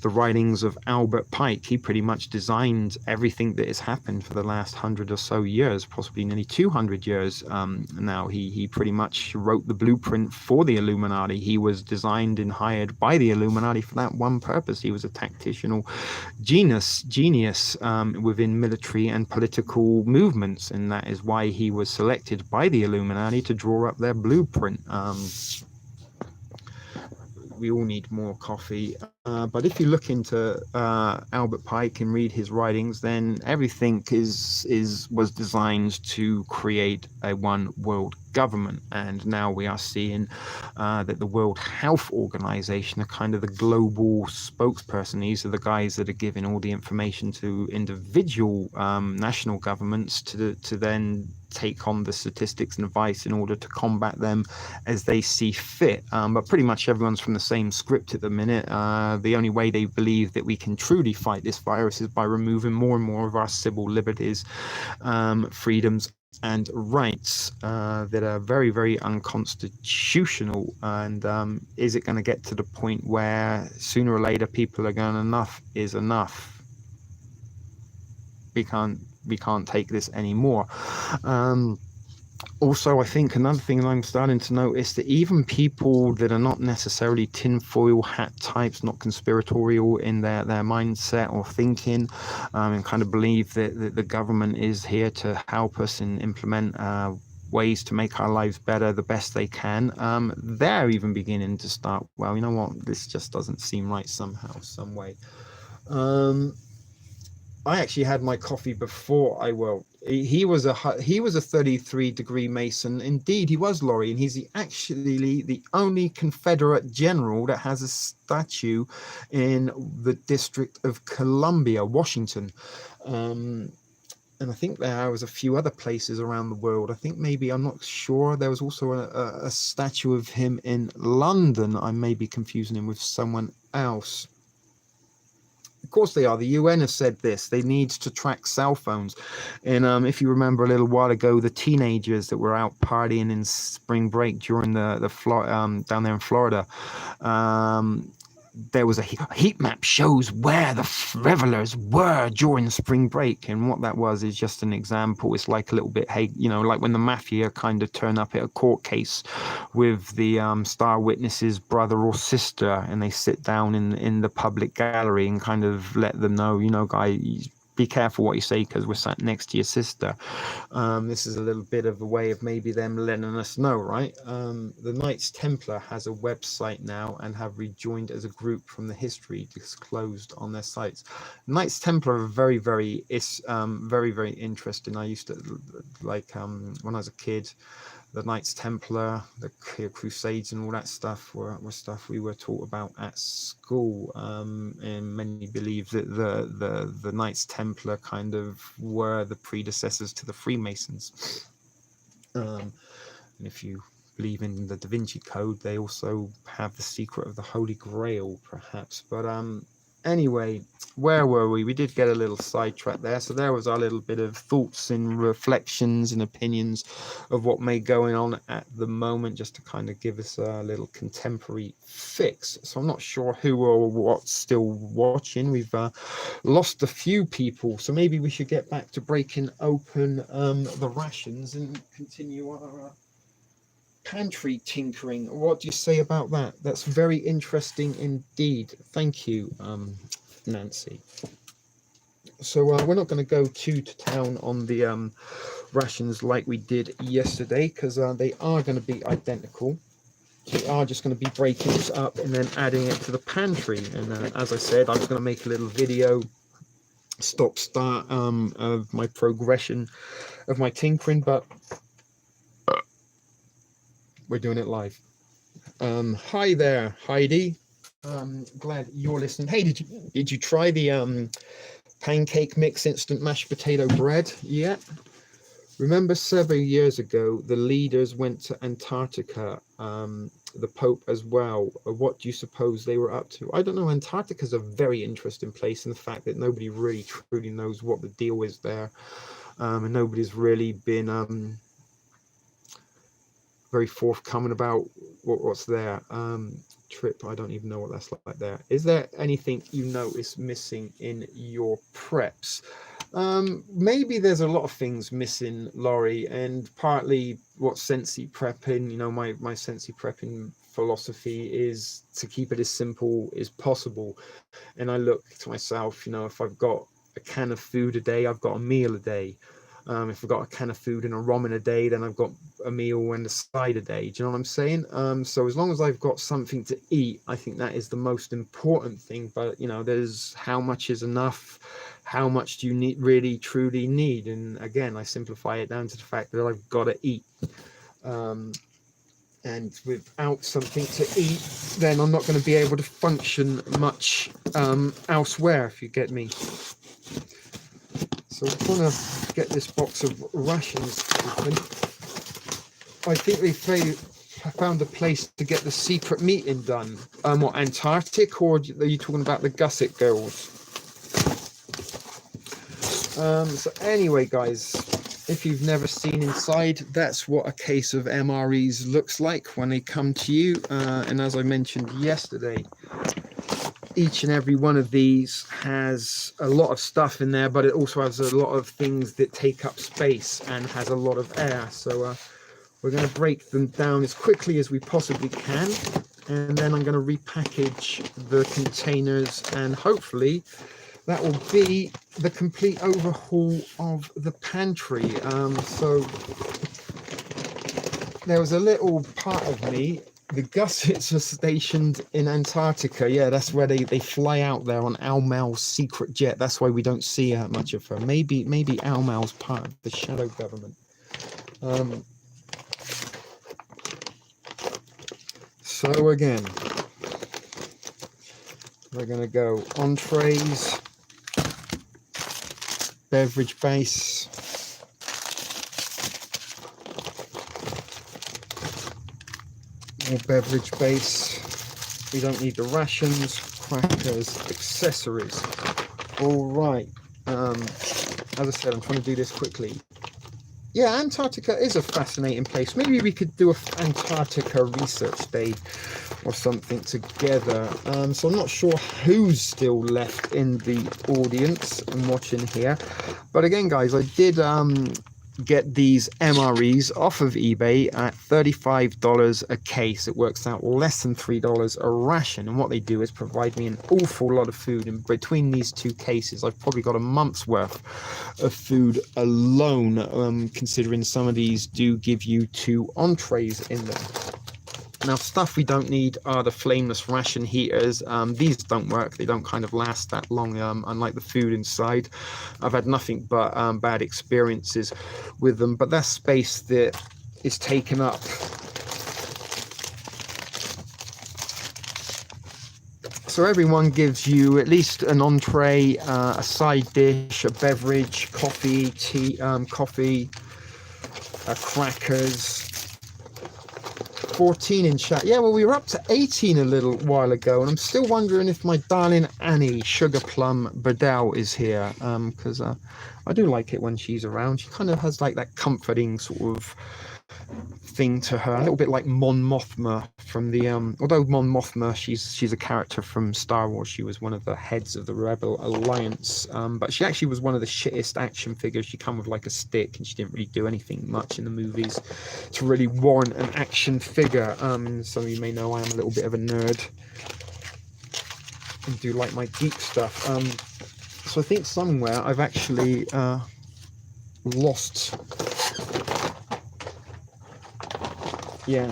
writings of Albert Pike, he pretty much designed everything that has happened for the last 100 or so years, possibly nearly 200 years now. He pretty much wrote the blueprint for the Illuminati. He was designed and hired by the Illuminati for that one purpose. He was a tactical genius within military and political movements, and that is why he was selected by the Illuminati to draw up their blueprint. We all need more coffee. But if you look into Albert Pike and read his writings, then everything was designed to create a one world government. And now we are seeing that the World Health Organization are kind of the global spokesperson. These are the guys that are giving all the information to individual national governments to then take on the statistics and advice in order to combat them as they see fit. But pretty much everyone's from the same script at the minute. The only way they believe that we can truly fight this virus is by removing more and more of our civil liberties, freedoms and rights that are very, very unconstitutional. And is it going to get to the point where sooner or later people are going, enough is enough? We can't take this anymore. Also, I think another thing that I'm starting to notice, that even people that are not necessarily tinfoil hat types, not conspiratorial in their mindset or thinking, and kind of believe that the government is here to help us and implement ways to make our lives better the best they can, they're even beginning to start, well, you know what, this just doesn't seem right somehow, some way. I actually had my coffee before he was a 33-degree Mason. Indeed, he was, Laurie, and he's actually the only Confederate general that has a statue in the District of Columbia, Washington. And I think there was a few other places around the world. I think maybe, I'm not sure, there was also a statue of him in London. I may be confusing him with someone else. Of course they are. The UN has said this. They need to track cell phones. And if you remember a little while ago, the teenagers that were out partying in spring break during the down there in Florida, there was a heat map shows where the revelers were during spring break. And what that was is just an example. It's like a little bit, hey, like when the mafia kind of turn up at a court case with the star witness's brother or sister, and they sit down in the public gallery and kind of let them know, guys, be careful what you say because we're sat next to your sister. This is a little bit of a way of maybe them letting us know, right? The Knights Templar has a website now and have rejoined as a group from the history disclosed on their sites. Knights Templar are very, very interesting. I used to, when I was a kid, the Knights Templar, the Crusades, and all that stuff were stuff we were taught about at school. And many believe that the Knights Templar kind of were the predecessors to the Freemasons. And if you believe in the Da Vinci Code, they also have the secret of the Holy Grail, perhaps. But anyway, where were we? We did get a little sidetracked there. So there was our little bit of thoughts and reflections and opinions of what may going on at the moment, just to kind of give us a little contemporary fix. So I'm not sure who or what's still watching. We've lost a few people, so maybe we should get back to breaking open the rations and continue our pantry tinkering. What do you say about that? That's very interesting indeed. Thank you, Nancy. So we're not going to go to town on the rations like we did yesterday, because they are going to be identical. So we are just going to be breaking this up and then adding it to the pantry. And as I said, I was going to make a little video stop start of my progression of my tinkering, but we're doing it live. Hi there, Heidi. Glad you're listening. Hey, did you try the pancake mix instant mashed potato bread yet? Remember several years ago, the leaders went to Antarctica, the Pope as well. What do you suppose they were up to? I don't know. Antarctica is a very interesting place, and the fact that nobody really truly knows what the deal is there, and nobody's really been very forthcoming about what's there. Trip, I don't even know what that's like there. Is there anything you notice missing in your preps? Maybe there's a lot of things missing, Laurie, and partly what Sensi prepping, my Sensi prepping philosophy is to keep it as simple as possible. And I look to myself, if I've got a can of food a day, I've got a meal a day. If I've got a can of food and a ramen a day, then I've got a meal and a side a day. Do you know what I'm saying? So as long as I've got something to eat, I think that is the most important thing. But, there's how much is enough? How much do you really, truly need? And again, I simplify it down to the fact that I've got to eat. And without something to eat, then I'm not going to be able to function much elsewhere, if you get me. So we're going to get this box of rations open. I think they found a place to get the secret meeting done. What, Antarctic, or are you talking about the Gusset girls? So anyway, guys, if you've never seen inside, that's what a case of MREs looks like when they come to you. And as I mentioned yesterday, each and every one of these has a lot of stuff in there, but it also has a lot of things that take up space and has a lot of air. So we're going to break them down as quickly as we possibly can, and then I'm going to repackage the containers, and hopefully that will be the complete overhaul of the pantry. So there was a little part of me. The Gussets are stationed in Antarctica. Yeah, that's where they fly out there on Al Mal's secret jet. That's why we don't see much of her. Maybe Al Mal's part of the shadow government. So again, we're going to go entrees, beverage base, more beverage base. We don't need the rations, crackers, accessories. All right. As I said, I'm trying to do this quickly. Yeah, Antarctica is a fascinating place. Maybe we could do a Antarctica research day or something together. So I'm not sure who's still left in the audience and watching here. But again, guys, I did get these MREs off of eBay at $35 a case. It works out less than $3 a ration, and what they do is provide me an awful lot of food. And between these two cases, I've probably got a month's worth of food alone, considering some of these do give you 2 entrees in them. Now, stuff we don't need are the flameless ration heaters. These don't work. They don't kind of last that long, unlike the food inside. I've had nothing but bad experiences with them. But that's space that is taken up. So everyone gives you at least an entree, a side dish, a beverage, coffee, tea, crackers. 14 in chat. Yeah, well, we were up to 18 a little while ago, and I'm still wondering if my darling Annie Sugar Plum Bedell is here, because I do like it when she's around. She kind of has like that comforting sort of thing to her, a little bit like Mon Mothma from the although Mon Mothma, she's a character from Star Wars. She was one of the heads of the Rebel Alliance, but she actually was one of the shittest action figures. She come with like a stick, and she didn't really do anything much in the movies to really warrant an action figure. So you may know I am a little bit of a nerd and do like my geek stuff. So I think somewhere I've actually lost. Yeah,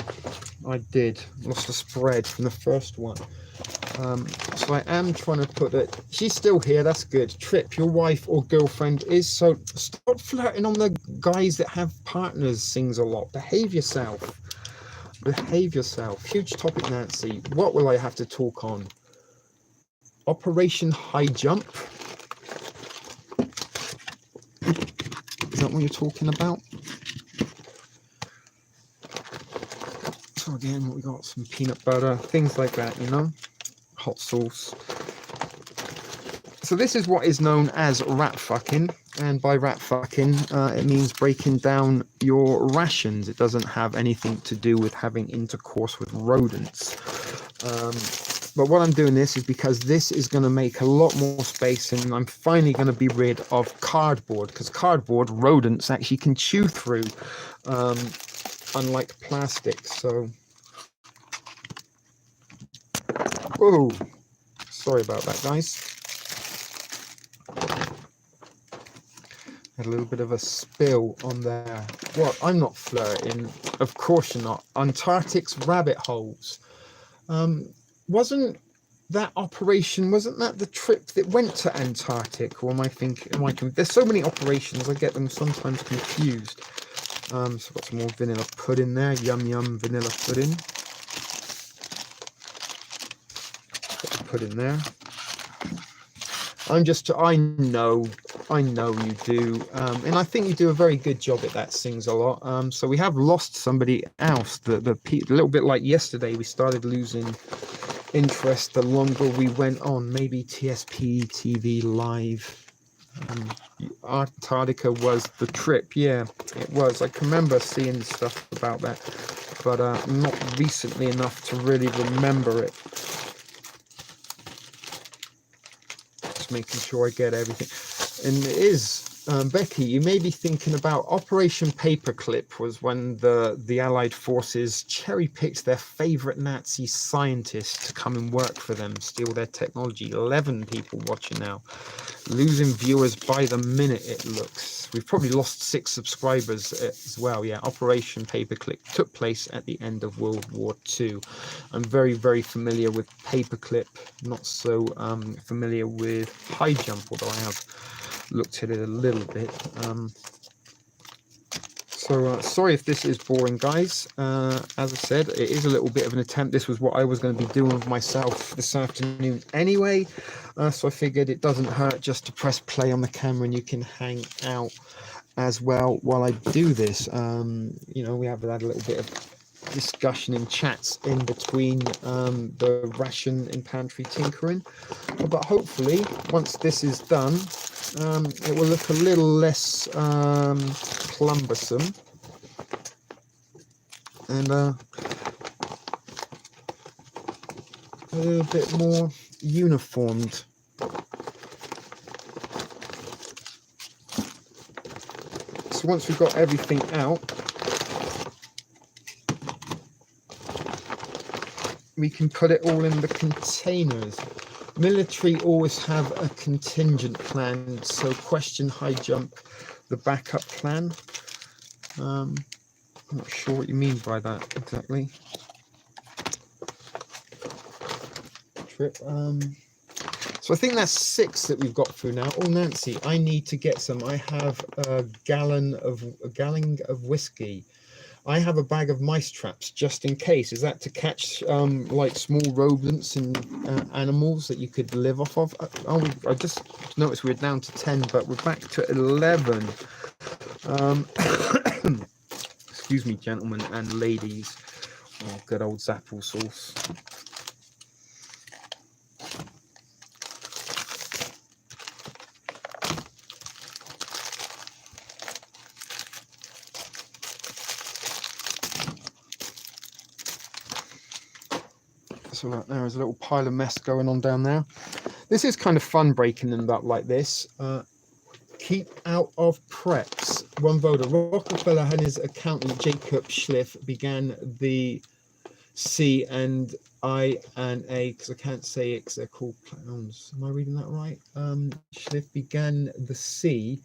I did. Lost a spread from the first one. So I am trying to put it. She's still here. That's good. Trip, your wife or girlfriend is. So stop flirting on the guys that have partners. Sings a lot. Behave yourself. Behave yourself. Huge topic, Nancy. What will I have to talk on? Operation High Jump. Is that what you're talking about? So again, we got some peanut butter, things like that, you know, hot sauce. So this is what is known as rat fucking, and by rat fucking, it means breaking down your rations. It doesn't have anything to do with having intercourse with rodents. But what I'm doing this is because this is going to make a lot more space, and I'm finally going to be rid of cardboard, because cardboard rodents actually can chew through. Unlike plastic. So, oh, sorry about that, guys. Had a little bit of a spill on there. What? I'm not flirting. Of course you're not. Antarctic's rabbit holes. Wasn't that the trip that went to Antarctic? Or am I thinking? There's so many operations, I get them sometimes confused. So I've got some more vanilla pudding there. Yum yum vanilla pudding. Put the pudding there. I know you do, and I think you do a very good job at that. Sings a lot. So we have lost somebody else. A little bit like yesterday, we started losing interest the longer we went on. Maybe TSP TV Live. Antarctica was the trip. Yeah, it was. I can remember seeing stuff about that, but not recently enough to really remember it. Just making sure I get everything. And it is, Becky, you may be thinking about Operation Paperclip was when the Allied forces cherry-picked their favorite Nazi scientists to come and work for them, steal their technology. 11 people watching now. Losing viewers by the minute, it looks. We've probably lost 6 subscribers as well. Yeah, Operation Paperclip took place at the end of World War II. I'm very, very familiar with Paperclip, not so familiar with High Jump, although I have looked at it a little bit. So sorry if this is boring, guys. As I said, it is a little bit of an attempt. This was what I was going to be doing with myself this afternoon anyway. So I figured it doesn't hurt just to press play on the camera and you can hang out as well while I do this. You know, we have had a little bit of discussion in chats in between the ration and pantry tinkering. But hopefully, once this is done, it will look a little less clumbersome and a little bit more uniformed. So once we've got everything out, we can put it all in the containers. Military always have a contingent plan, so question High Jump, the backup plan. I'm not sure what you mean by that exactly. Trip. So I think that's 6 that we've got through now. Oh, Nancy, I need to get some. I have a gallon of whiskey. I have a bag of mice traps just in case. Is that to catch like small rodents and animals that you could live off of? Oh, I just noticed we're down to 10, but we're back to 11. Um, excuse me, gentlemen and ladies. Oh, good old Zapple sauce. So look, there's a little pile of mess going on down there. This is kind of fun breaking them up like this. Keep out of preps. One voter. Rockefeller and his accountant Jacob Schliff began the C and I and A, because I can't say it because they're called clowns. Am I reading that right? Schliff began the C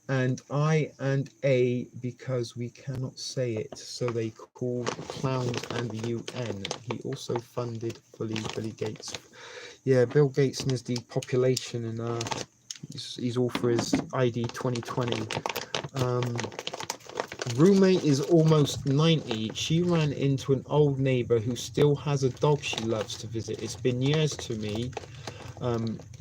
and I and A because we cannot say it, so they called clowns and the UN. He also funded Billy Gates. Yeah, Bill Gates and his depopulation, and he's all for his ID 2020. Roommate is almost 90. She ran into an old neighbor who still has a dog she loves to visit. It's been years to me,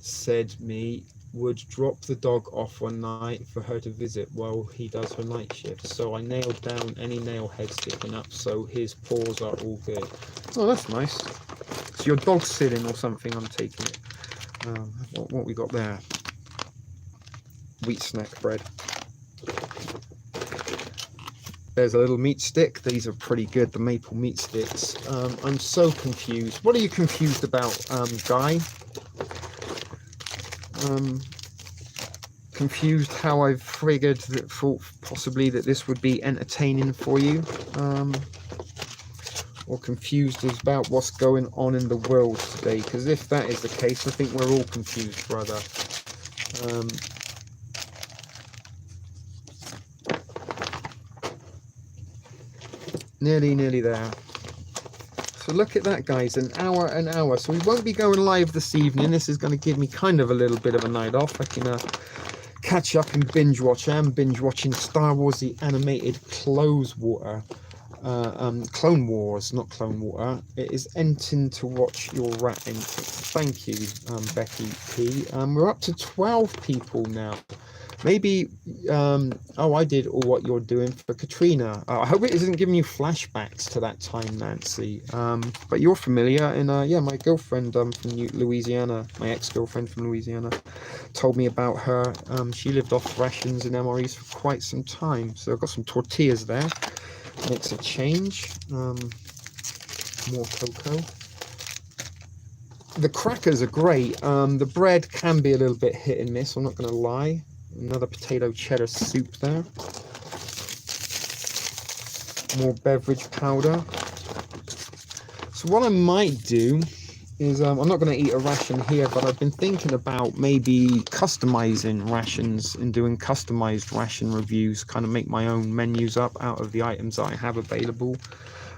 said me, would drop the dog off one night for her to visit while he does her night shift. So I nailed down any nail head sticking up so his paws are all good. Oh, that's nice. So your dog's sitting or something, I'm taking it. What we got there? Wheat snack bread. There's a little meat stick. These are pretty good, the maple meat sticks. I'm so confused. What are you confused about, Guy? Confused how I've figured that, thought possibly that this would be entertaining for you, or confused about what's going on in the world today, because if that is the case, I think we're all confused, brother. Nearly there. So look at that, guys, an hour. So we won't be going live this evening. This is going to give me kind of a little bit of a night off. I can catch up and binge watch. I am binge watching Star Wars the animated Clone Wars, not Clone Water. It is ending to watch your rat ink. Thank you, Becky P. We're up to 12 people now. Maybe, oh, I did all what you're doing for Katrina. I hope it isn't giving you flashbacks to that time, Nancy. But you're familiar, and yeah, my girlfriend from Louisiana, my ex-girlfriend from Louisiana, told me about her. She lived off rations and MREs for quite some time. So I've got some tortillas there. Makes a change. More cocoa. The crackers are great. The bread can be a little bit hit and miss, I'm not going to lie. Another potato cheddar soup there. More beverage powder. So what I might do is, I'm not going to eat a ration here, but I've been thinking about maybe customizing rations and doing customized ration reviews, kind of make my own menus up out of the items that I have available,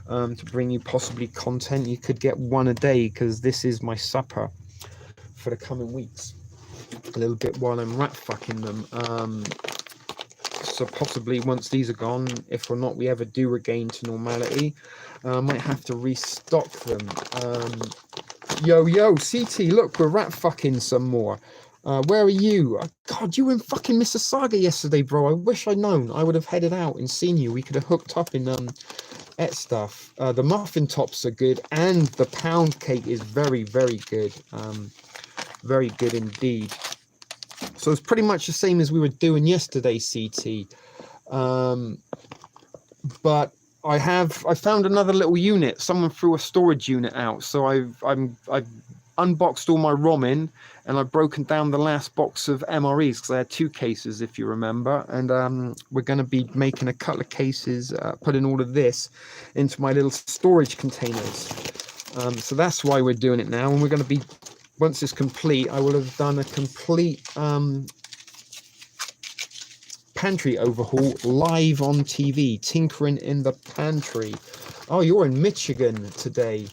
to bring you possibly content. You could get one a day, because this is my supper for the coming weeks. A little bit while I'm rat fucking them. So possibly once these are gone, if or not we ever do regain to normality, I might have to restock them. Yo, CT, look, we're rat fucking some more. Where are you? God, you were in fucking Mississauga yesterday, bro. I wish I'd known. I would have headed out and seen you. We could have hooked up in et stuff. The muffin tops are good, and the pound cake is very, very good. Very good indeed. So it's pretty much the same as we were doing yesterday, CT. But I found another little unit. Someone threw a storage unit out, so I've unboxed all my ramen, and I've broken down the last box of MREs, because I had 2 cases, if you remember, and we're going to be making a couple of cases, putting all of this into my little storage containers. So that's why we're doing it now, and we're going to be, once it's complete, I will have done a complete pantry overhaul live on TV, tinkering in the pantry. Oh, you're in Michigan today.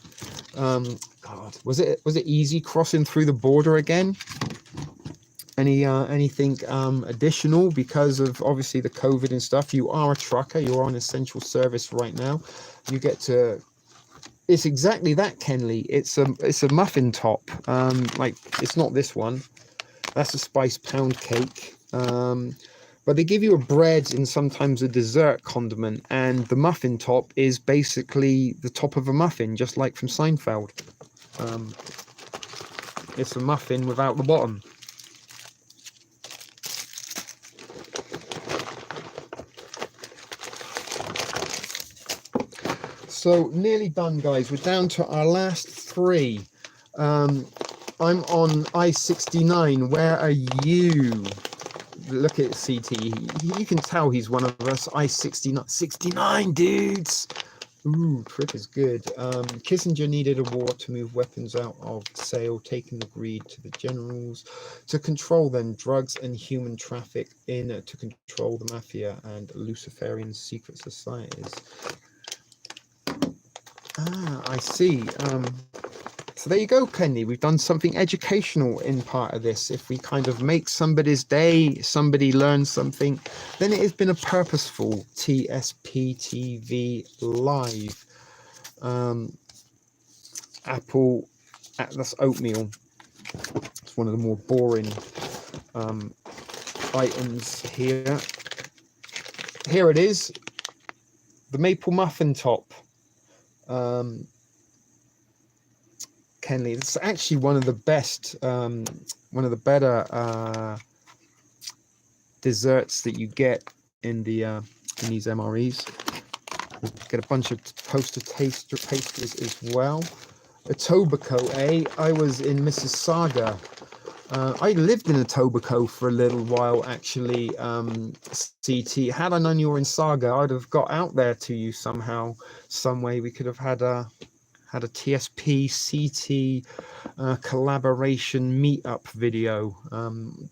God, was it easy crossing through the border again? anything additional because of obviously the COVID and stuff? You are a trucker, you're on essential service right now. You get to, it's exactly that, Kenley. It's a muffin top. Like, it's not this one. That's a spiced pound cake. But they give you a bread and sometimes a dessert condiment, and the muffin top is basically the top of a muffin, just like from Seinfeld. It's a muffin without the bottom. So nearly done, guys. We're down to our last three. I'm on I-69. Where are you? Look at CT. You can tell he's one of us. I-69. 69 dudes. Ooh, Trick is good. Kissinger needed a war to move weapons out of sale, taking the greed to the generals to control them, drugs and human traffic in to control the mafia and Luciferian secret societies. Ah, I see. So there you go, Kenny. We've done something educational in part of this. If we kind of make somebody's day, somebody learns something, then it has been a purposeful TSP TV live. Apple Atlas oatmeal. It's one of the more boring items here. Here it is, the maple muffin top. Kenley, it's actually one of the best, one of the better desserts that you get in the in these MREs. You get a bunch of toaster pastries as well. Etobicoke, eh? I was in Mississauga. I lived in Etobicoke for a little while, actually. CT, had I known you were in Saga, I'd have got out there to you somehow, some way. We could have had a TSP CT collaboration meetup video.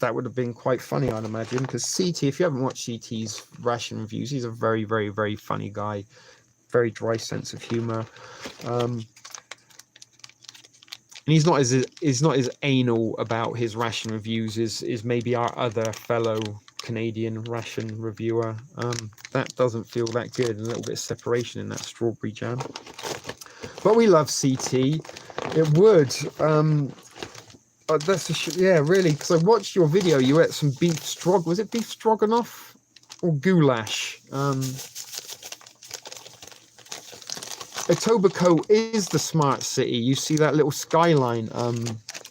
That would have been quite funny, I'd imagine, because CT, if you haven't watched CT's ration reviews, he's a very, very, very funny guy, very dry sense of humor. And he's not as anal about his ration reviews as maybe our other fellow Canadian ration reviewer. That doesn't feel that good. A little bit of separation in that strawberry jam. But we love CT. It would. Yeah, really, because I watched your video. You ate some beef strog. Was it beef stroganoff or goulash? Etobicoke is the smart city. You see that little skyline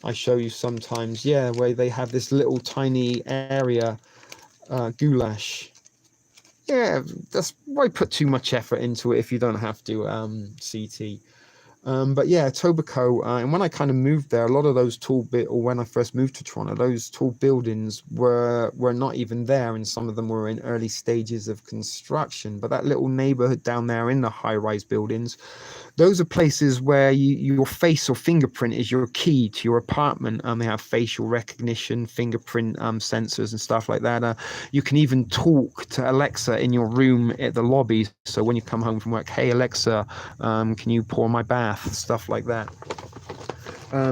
I show you sometimes, yeah, where they have this little tiny area, goulash. Yeah, that's why put too much effort into it if you don't have to, CT. But yeah, Etobicoke, and when I kind of moved there, a lot of those or when I first moved to Toronto, those tall buildings were not even there, and some of them were in early stages of construction. But that little neighborhood down there in the high-rise buildings, those are places where your face or fingerprint is your key to your apartment. They have facial recognition, fingerprint sensors and stuff like that. You can even talk to Alexa in your room at the lobby. So when you come home from work, hey Alexa, can you pour my bath? Stuff like that.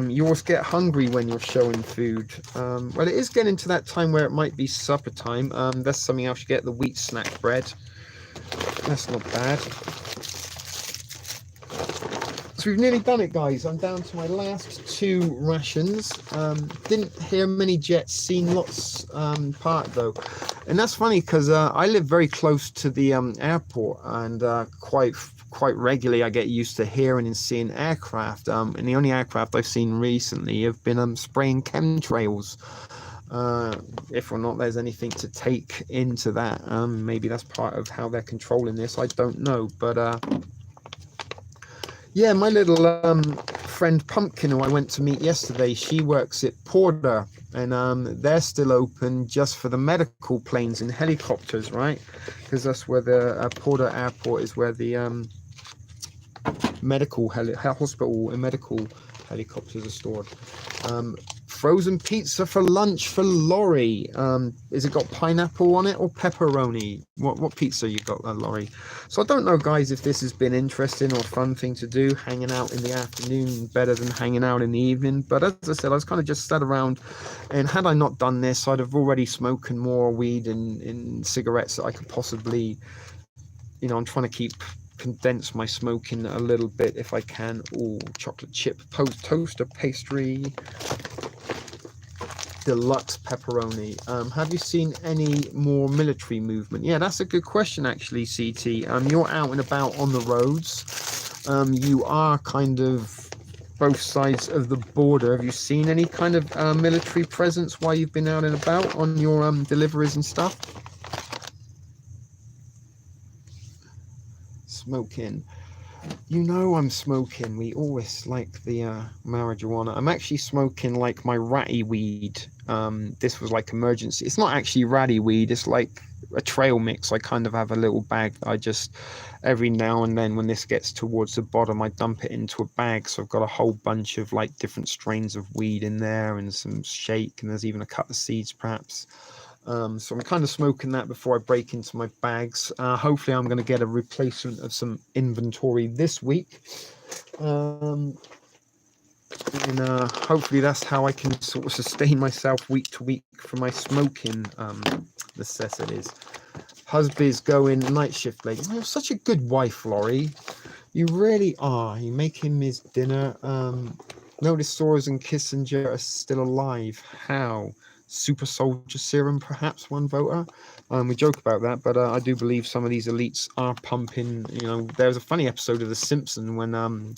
You always get hungry when you're showing food. Well, it is getting to that time where it might be supper time. That's something else you get, the wheat snack bread. That's not bad. So we've nearly done it, guys. I'm down to my last two rations. Didn't hear many jets, seen lots part though. And that's funny because I live very close to the airport, and quite regularly I get used to hearing and seeing aircraft. And the only aircraft I've seen recently have been spraying chemtrails. If or not there's anything to take into that. Maybe that's part of how they're controlling this. I don't know, but yeah, my little friend Pumpkin, who I went to meet yesterday, she works at Porter, and they're still open just for the medical planes and helicopters, right? Because that's where the Porter Airport is, where the medical hospital and medical helicopters are stored. Frozen pizza for lunch for Laurie. Is it got pineapple on it or pepperoni? What pizza you got, Laurie? So I don't know, guys, if this has been interesting or a fun thing to do, hanging out in the afternoon better than hanging out in the evening. But as I said, I was kind of just sat around, and had I not done this, I'd have already smoking more weed and cigarettes that I could possibly, you know, I'm trying to condense my smoking a little bit if I can. Ooh, chocolate chip toaster pastry, deluxe pepperoni. Have you seen any more military movement? Yeah, that's a good question, actually, CT. You're out and about on the roads. You are kind of both sides of the border. Have you seen any kind of military presence while you've been out and about on your deliveries and stuff? Smoking. You know I'm smoking. We always like the marijuana. I'm actually smoking like my ratty weed. This was like emergency. It's not actually ratty weed. It's like a trail mix. I kind of have a little bag that I just, every now and then when this gets towards the bottom, I dump it into a bag. So I've got a whole bunch of like different strains of weed in there and some shake, and there's even a cut of seeds perhaps. So I'm kind of smoking that before I break into my bags. Hopefully I'm going to get a replacement of some inventory this week. And hopefully that's how I can sort of sustain myself week to week for my smoking necessities. Husband's going night shift late. You're such a good wife, Laurie. You really are. You make him his dinner. Notice Soros and Kissinger are still alive. How? Super soldier serum, perhaps, one voter. We joke about that, but I do believe some of these elites are pumping. You know, there was a funny episode of The Simpsons when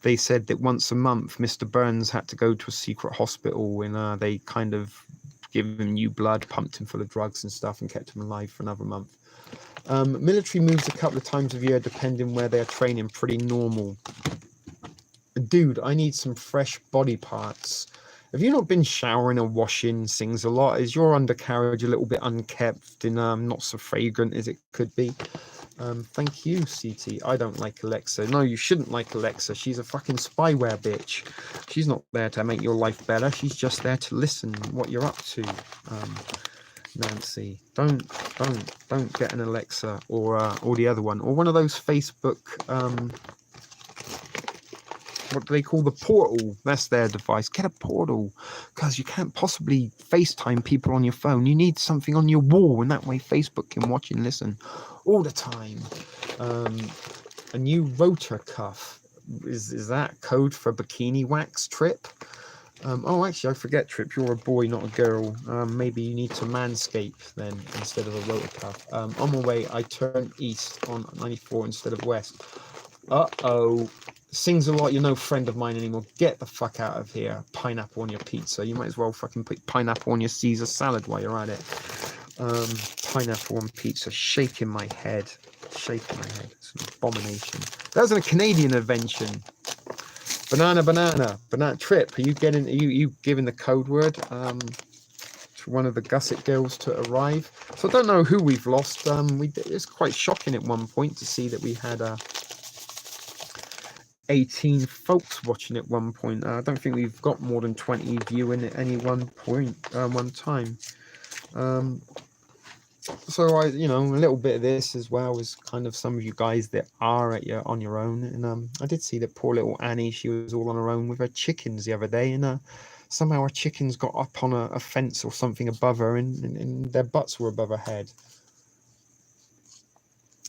they said that once a month Mr. Burns had to go to a secret hospital, and they kind of give him new blood, pumped him full of drugs and stuff, and kept him alive for another month. Military moves a couple of times a year, depending where they're training. Pretty normal. Dude, I need some fresh body parts. Have you not been showering or washing things a lot? Is your undercarriage a little bit unkept and not so fragrant as it could be? Thank you, CT. I don't like Alexa. No, you shouldn't like Alexa. She's a fucking spyware bitch. She's not there to make your life better. She's just there to listen what you're up to. Nancy, don't get an Alexa or the other one, or one of those Facebook. What do they call the portal? That's their device. Get a portal, because you can't possibly FaceTime people on your phone. You need something on your wall, and that way Facebook can watch and listen all the time. A new rotor cuff. Is that code for bikini wax, Trip? Oh, actually, I forget, Trip. You're a boy, not a girl. Maybe you need to manscape then instead of a rotor cuff. On my way, I turn east on 94 instead of west. Uh-oh. Sings a lot. You're no friend of mine anymore. Get the fuck out of here. Pineapple on your pizza. You might as well fucking put pineapple on your Caesar salad while you're at it. Pineapple on pizza. Shaking my head. Shaking my head. It's an abomination. That was a Canadian invention. Banana. Trip. Are you giving the code word to one of the Gusset girls to arrive? So I don't know who we've lost. It's quite shocking at one point to see that we had 18 folks watching at one point. I don't think we've got more than 20 viewing at any one point, one time. So a little bit of this as well as kind of some of you guys that are on your own. And I did see that poor little Annie. She was all on her own with her chickens the other day, and somehow her chickens got up on a fence or something above her, and their butts were above her head.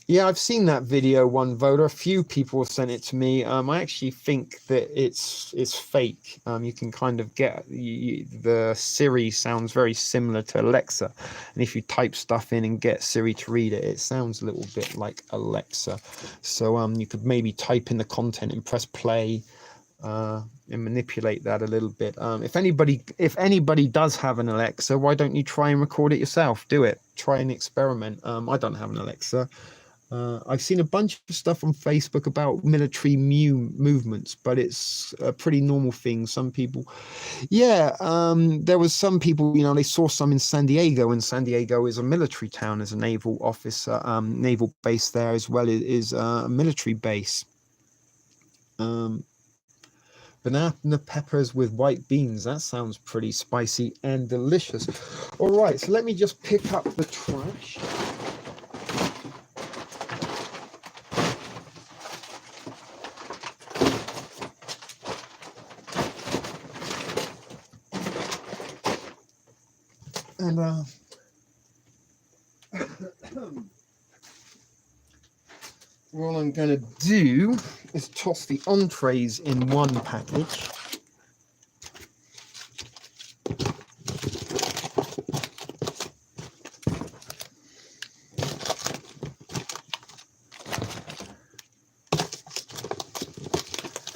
Yeah, I've seen that video, one voter. A few people have sent it to me. I actually think that it's fake. You can kind of get the Siri sounds very similar to Alexa, and if you type stuff in and get Siri to read it, it sounds a little bit like Alexa. So you could maybe type in the content and press play and manipulate that a little bit. If anybody does have an Alexa, why don't you try and record it yourself? Do it. Try and experiment. I don't have an Alexa. I've seen a bunch of stuff on Facebook about military movements, but it's a pretty normal thing. Some people, there was some people, they saw some in San Diego, and San Diego is a military town. There's a naval office, naval base there, as well as a military base. banana peppers with white beans. That sounds pretty spicy and delicious. All right, so let me just pick up the trash. And what I'm going to do is toss the entrees in one package.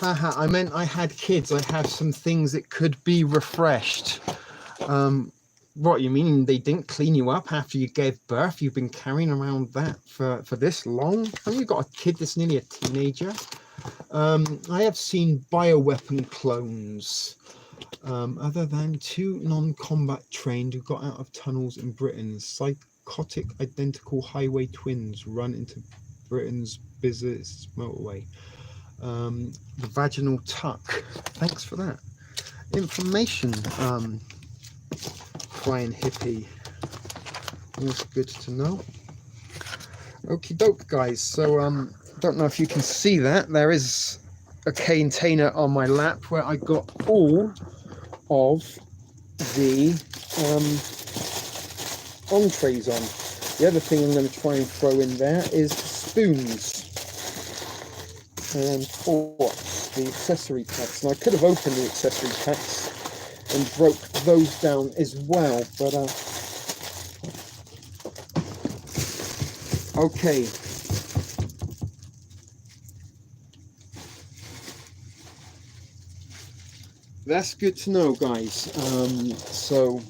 Haha, I meant I had kids. I have some things that could be refreshed. What, you mean they didn't clean you up after you gave birth? You've been carrying around that for this long? Haven't you got a kid that's nearly a teenager? I have seen bioweapon clones. Other than 2 non-combat trained who got out of tunnels in Britain, psychotic identical highway twins run into Britain's busiest motorway. The vaginal tuck. Thanks for that information, flying hippie. That's good to know. Okie doke, guys. So don't know if you can see that. There is a container on my lap where I got all of the entrees on. The other thing I'm going to try and throw in there is spoons and forks, the accessory packs. Now I could have opened the accessory packs and broke those down as well, but okay. That's good to know, guys. So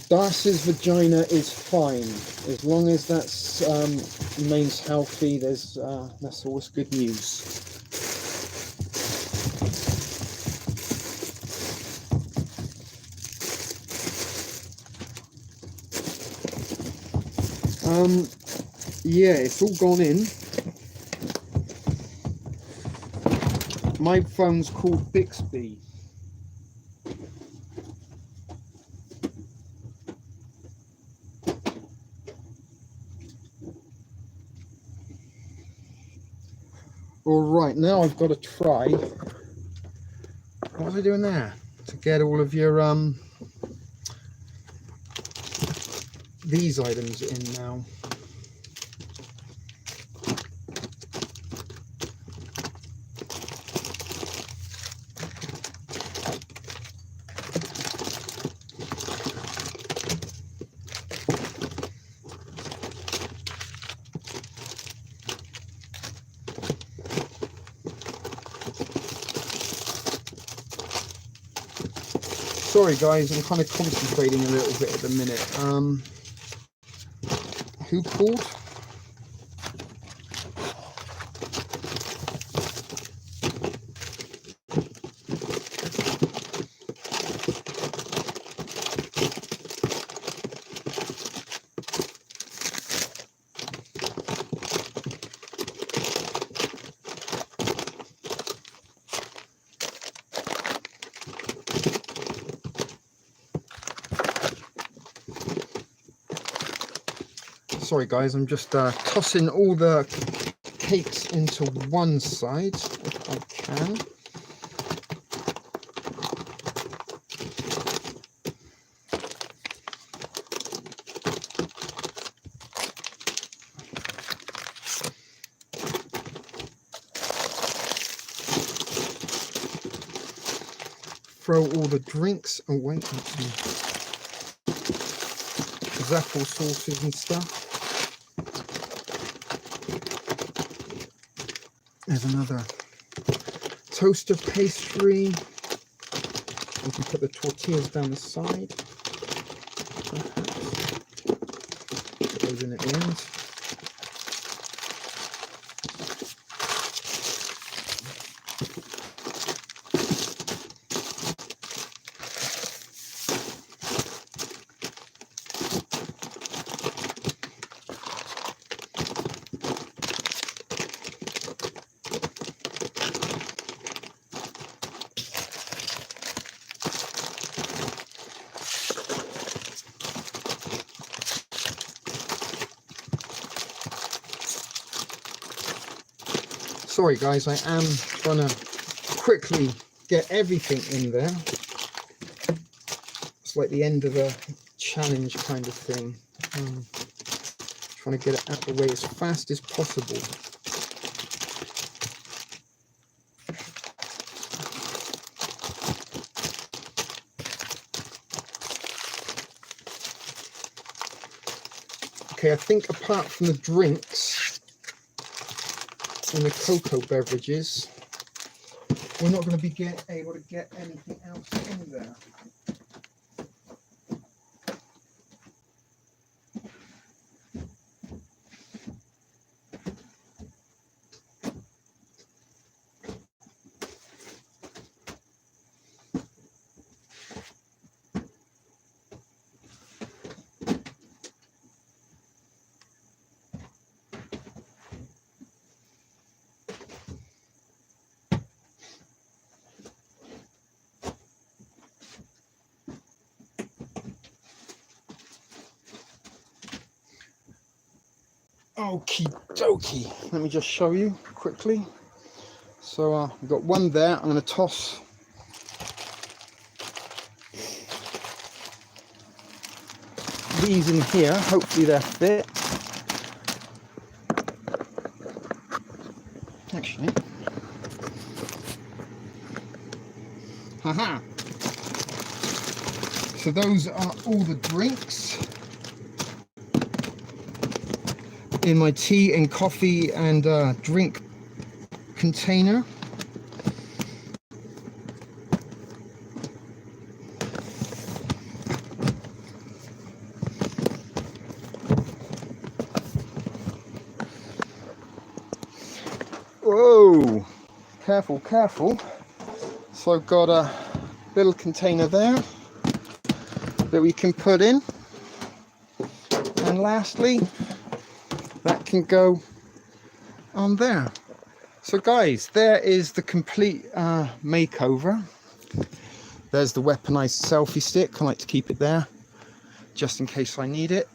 Darcy's vagina is fine as long as that's remains healthy. That's always good news. Yeah, it's all gone in. My phone's called Bixby. All right, now I've got to try. What was I doing there? To get all of your these items in now. Sorry guys, I'm kind of concentrating a little bit at the minute. Who called? Sorry guys, I'm just tossing all the cakes into one side if I can. Throw all the drinks away. Apple sauces and stuff. There's another toaster pastry. We can put the tortillas down the side. Put those in at the end. Sorry guys, I am trying to quickly get everything in there. It's like the end of a challenge kind of thing. Trying to get it out of the way as fast as possible. Okay, I think apart from the drinks and the cocoa beverages, we're not going to be able to get anything else in there. Okie dokie, let me just show you quickly. So we've got one there. I'm going to toss these in here, hopefully they're fit. Actually, haha. So those are all the drinks in my tea and coffee and drink container. Whoa, careful, careful. So I've got a little container there that we can put in, and lastly that can go on there. So guys, there is the complete makeover. There's the weaponized selfie stick. I like to keep it there just in case I need it.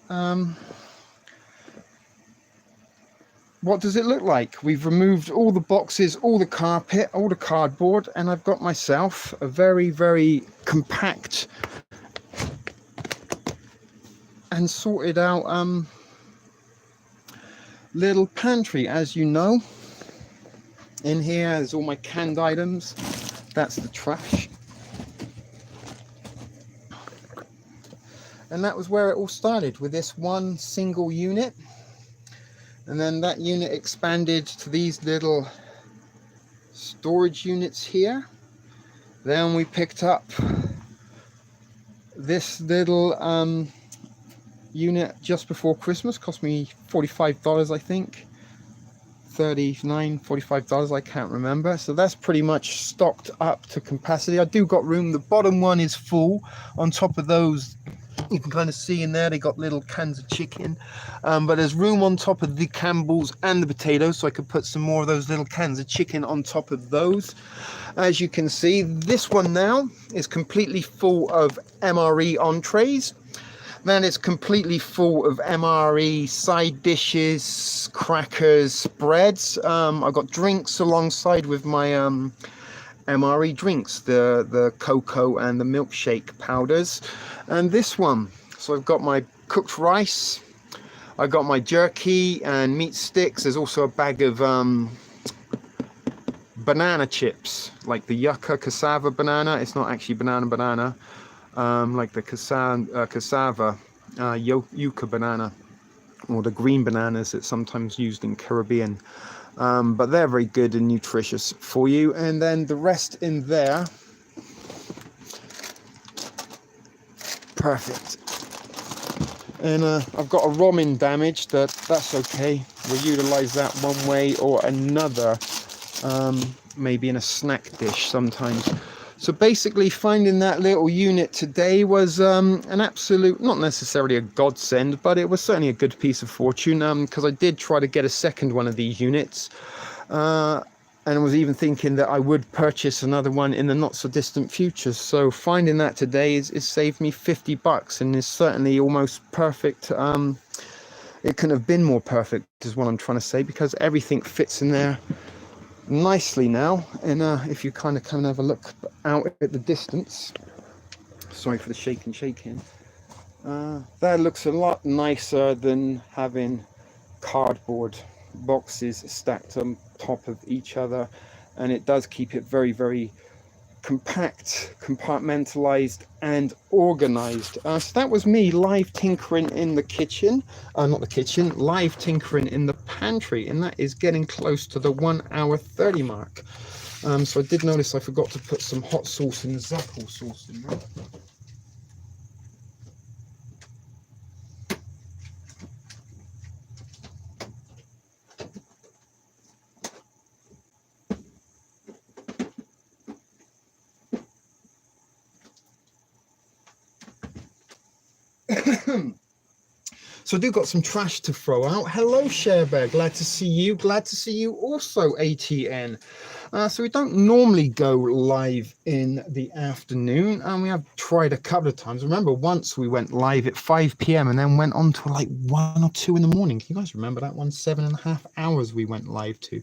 What does it look like? We've removed all the boxes, all the carpet, all the cardboard, and I've got myself a very, very compact and sorted out little pantry. As you know, in here there's all my canned items. That's the trash. And that was where it all started, with this one single unit. And then that unit expanded to these little storage units here. Then we picked up this little unit just before Christmas. Cost me $45, I think. $39, $45, I can't remember. So that's pretty much stocked up to capacity. I do got room. The bottom one is full. On top of those, you can kind of see in there they got little cans of chicken, but there's room on top of the Campbell's and the potatoes, so I could put some more of those little cans of chicken on top of those. As you can see, this one now is completely full of MRE entrees. Then it's completely full of MRE side dishes, crackers, breads. I've got drinks alongside with my MRE drinks, the cocoa and the milkshake powders. And this one, so I've got my cooked rice, I've got my jerky and meat sticks. There's also a bag of banana chips, like the yucca cassava banana. It's not actually banana, like the cassava yucca banana, or the green bananas that's sometimes used in Caribbean. But they're very good and nutritious for you. And then the rest in there, perfect. And I've got a ramen damage, that's okay. We'll utilize that one way or another, maybe in a snack dish sometimes. So basically finding that little unit today was an absolute, not necessarily a godsend, but it was certainly a good piece of fortune, because I did try to get a second one of these units, and I was even thinking that I would purchase another one in the not so distant future. So finding that today is saved me $50, and is certainly almost perfect. It couldn't have been more perfect is what I'm trying to say, because everything fits in there nicely now. And if you kind of come and have a look out at the distance, sorry for the shaking, that looks a lot nicer than having cardboard boxes stacked on top of each other, and it does keep it very, very compact, compartmentalized and organized. So that was me live tinkering in the kitchen, not the kitchen, live tinkering in the pantry, and that is getting close to the 1 hour 30 mark. So I did notice I forgot to put some hot sauce and Zapple sauce in there. So I do got some trash to throw out. Hello, Sharebear. Glad to see you. Glad to see you also, ATN. So we don't normally go live in the afternoon, and we have tried a couple of times. Remember, once we went live at 5 p.m. and then went on to like 1 or 2 in the morning. Can you guys remember that one? 7.5 hours we went live to.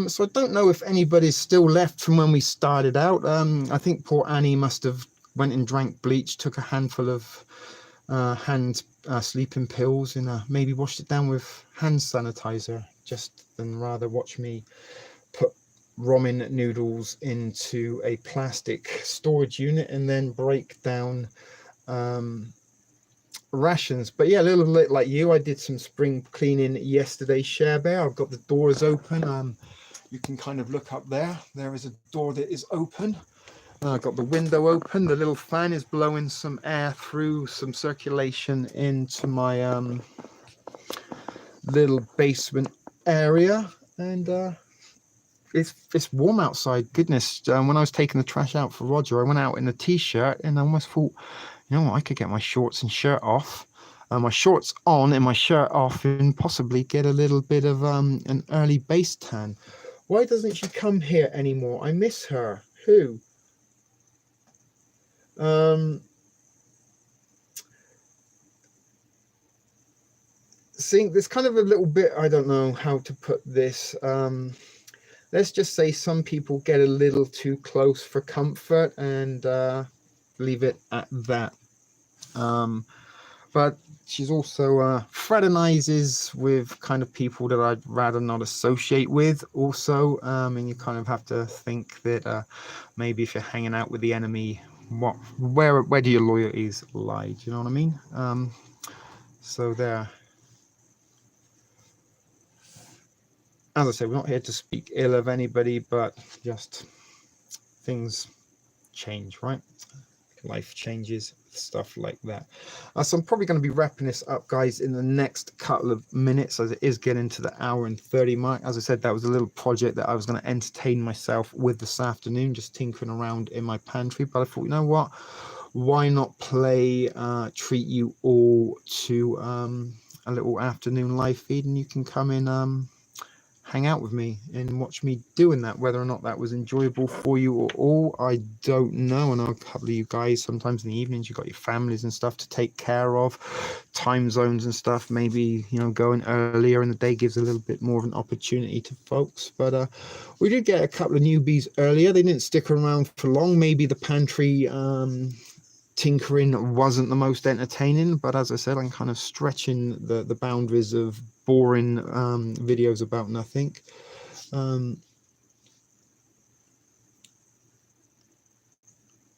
So I don't know if anybody's still left from when we started out. I think poor Annie must have went and drank bleach, took a handful of sleeping pills, and maybe washed it down with hand sanitizer, just than rather watch me put ramen noodles into a plastic storage unit and then break down rations. But yeah, a little bit like you, I did some spring cleaning yesterday, Sharebear. I've got the doors open. You can kind of look up there. There is a door that is open. I've got the window open. The little fan is blowing some air through, some circulation into my little basement area, and it's warm outside. Goodness, when I was taking the trash out for Roger, I went out in a t-shirt and I almost thought, you know what, I could get my shorts and shirt off, my shorts on and my shirt off, and possibly get a little bit of an early base tan. Why doesn't she come here anymore? I miss her. Who? See, there's kind of a little bit, I don't know how to put this. Let's just say some people get a little too close for comfort, and leave it at that. But she's also fraternizes with kind of people that I'd rather not associate with also, and you kind of have to think that maybe if you're hanging out with the enemy, where do your loyalties lie? Do you know what I mean? So there. As I say, we're not here to speak ill of anybody, but just things change, right? Life changes, stuff like that. So I'm probably going to be wrapping this up, guys, in the next couple of minutes, as it is getting to the 1 hour 30 mark. As I said, that was a little project that I was going to entertain myself with this afternoon, just tinkering around in my pantry. But I thought, you know what, why not treat you all to a little afternoon live feed, and you can come in, hang out with me and watch me doing that. Whether or not that was enjoyable for you or all, I don't know. I know a couple of you guys, sometimes in the evenings you've got your families and stuff to take care of, time zones and stuff. Maybe, you know, going earlier in the day gives a little bit more of an opportunity to folks. But we did get a couple of newbies earlier. They didn't stick around for long. Maybe the pantry tinkering wasn't the most entertaining, but as I said, I'm kind of stretching the boundaries of boring videos about nothing. I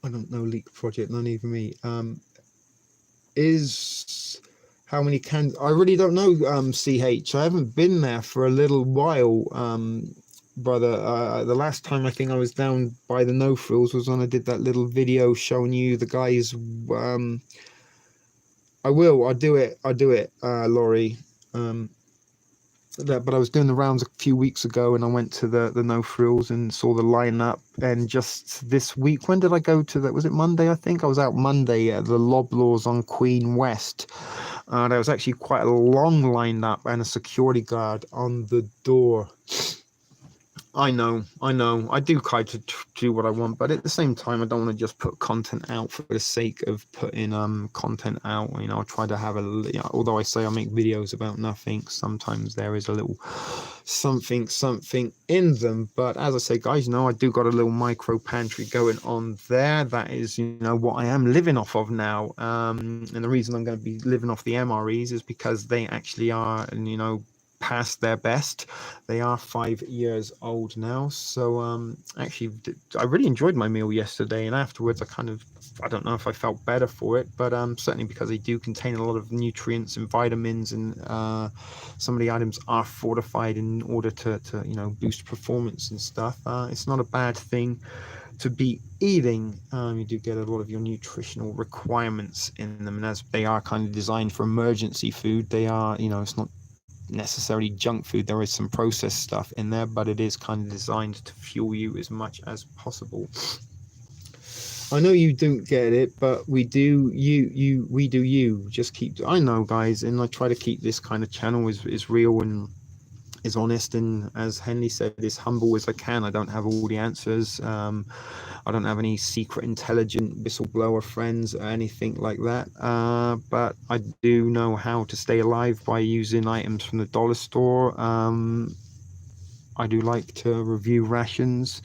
don't know, leak project, not even me. Is how many cans? I really don't know. CH, I haven't been there for a little while, brother. The last time I think I was down by the no frills was when I did that little video showing you the guys. I'll do it, Laurie. But I was doing the rounds a few weeks ago, and I went to the no frills and saw the lineup. And just this week, when did I go to that? Was it Monday? I think I was out Monday at the Loblaws on Queen West. There was actually quite a long lineup and a security guard on the door. I know. I do try to do what I want, but at the same time, I don't want to just put content out for the sake of putting content out. You know, I try to have although I say I make videos about nothing, sometimes there is a little something in them. But as I say, guys, you know, I do got a little micro pantry going on there. That is, you know, what I am living off of now. And the reason I'm going to be living off the MREs is because they actually are, you know, past their best. They are 5 years old now. So actually, I really enjoyed my meal yesterday, and afterwards I don't know if I felt better for it, but certainly because they do contain a lot of nutrients and vitamins, and some of the items are fortified in order to you know, boost performance and stuff. It's not a bad thing to be eating. You do get a lot of your nutritional requirements in them, and as they are kind of designed for emergency food, they are, you know, it's not necessarily junk food. There is some processed stuff in there, but it is kind of designed to fuel you as much as possible. I know you don't get it, but we do we do you. Just keep, I know, guys, and I try to keep this kind of channel is real and is honest, and as Henley said, as humble as I can. I don't have all the answers. I don't have any secret intelligent whistleblower friends or anything like that. But I do know how to stay alive by using items from the dollar store. I do like to review rations,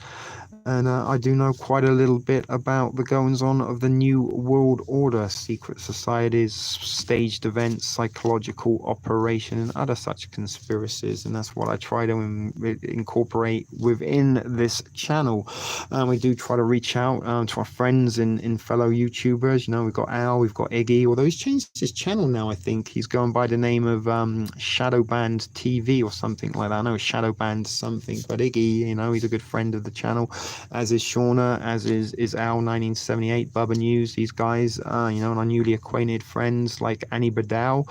and I do know quite a little bit about the goings on of the New World Order, secret societies, staged events, psychological operation, and other such conspiracies. And that's what I try to incorporate within this channel. We do try to reach out to our friends and fellow YouTubers. You know, we've got Al, we've got Iggy, although he's changed his channel now. I think he's going by the name of Shadowband TV or something like that. I know Shadowband something, but Iggy, you know, he's a good friend of the channel, as is Shauna, as is Al 1978, Bubba News, these guys, you know, and our newly acquainted friends like Annie Badal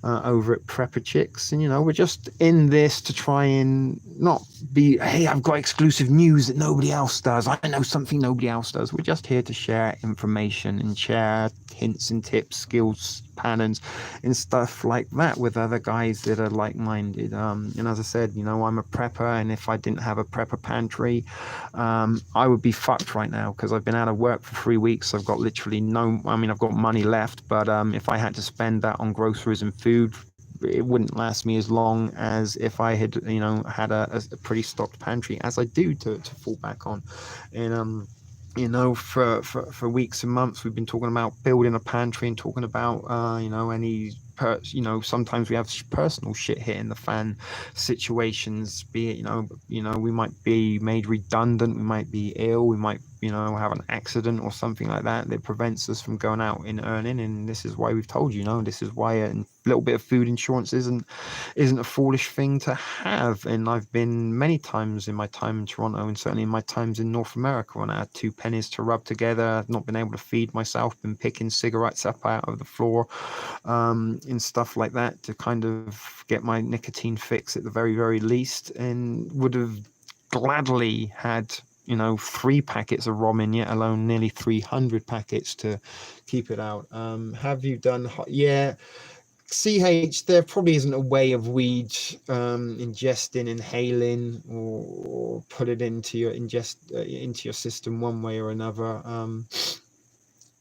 over at Prepper Chicks. And, you know, we're just in this to try and not be, hey, I've got exclusive news that nobody else does. I know something nobody else does. We're just here to share information and share hints and tips, skills, patterns, and stuff like that with other guys that are like-minded. And as I said, you know, I'm a prepper, and if I didn't have a prepper pantry, I would be fucked right now, because I've been out of work for 3 weeks. I've got literally I've got money left, but if I had to spend that on groceries and food, it wouldn't last me as long as if I had, you know, had a pretty stocked pantry, as I do to fall back on. And you know, for weeks and months, we've been talking about building a pantry and talking about, you know, you know, sometimes we have personal shit hitting the fan situations, be it, you know, we might be made redundant, we might be ill, we might, you know, have an accident or something like that prevents us from going out and earning. And this is why we've told you, you know, this is why a little bit of food insurance isn't a foolish thing to have. And I've been many times in my time in Toronto, and certainly in my times in North America, when I had 2 pennies to rub together, I've not been able to feed myself, been picking cigarettes up out of the floor, and stuff like that, to kind of get my nicotine fix at the very, very least, and would have gladly had, you know, 3 packets of Romin, yet alone nearly 300 packets to keep it out. Have you done? Yeah, CH, there probably isn't a way of weed ingesting, inhaling, or put it into your into your system one way or another.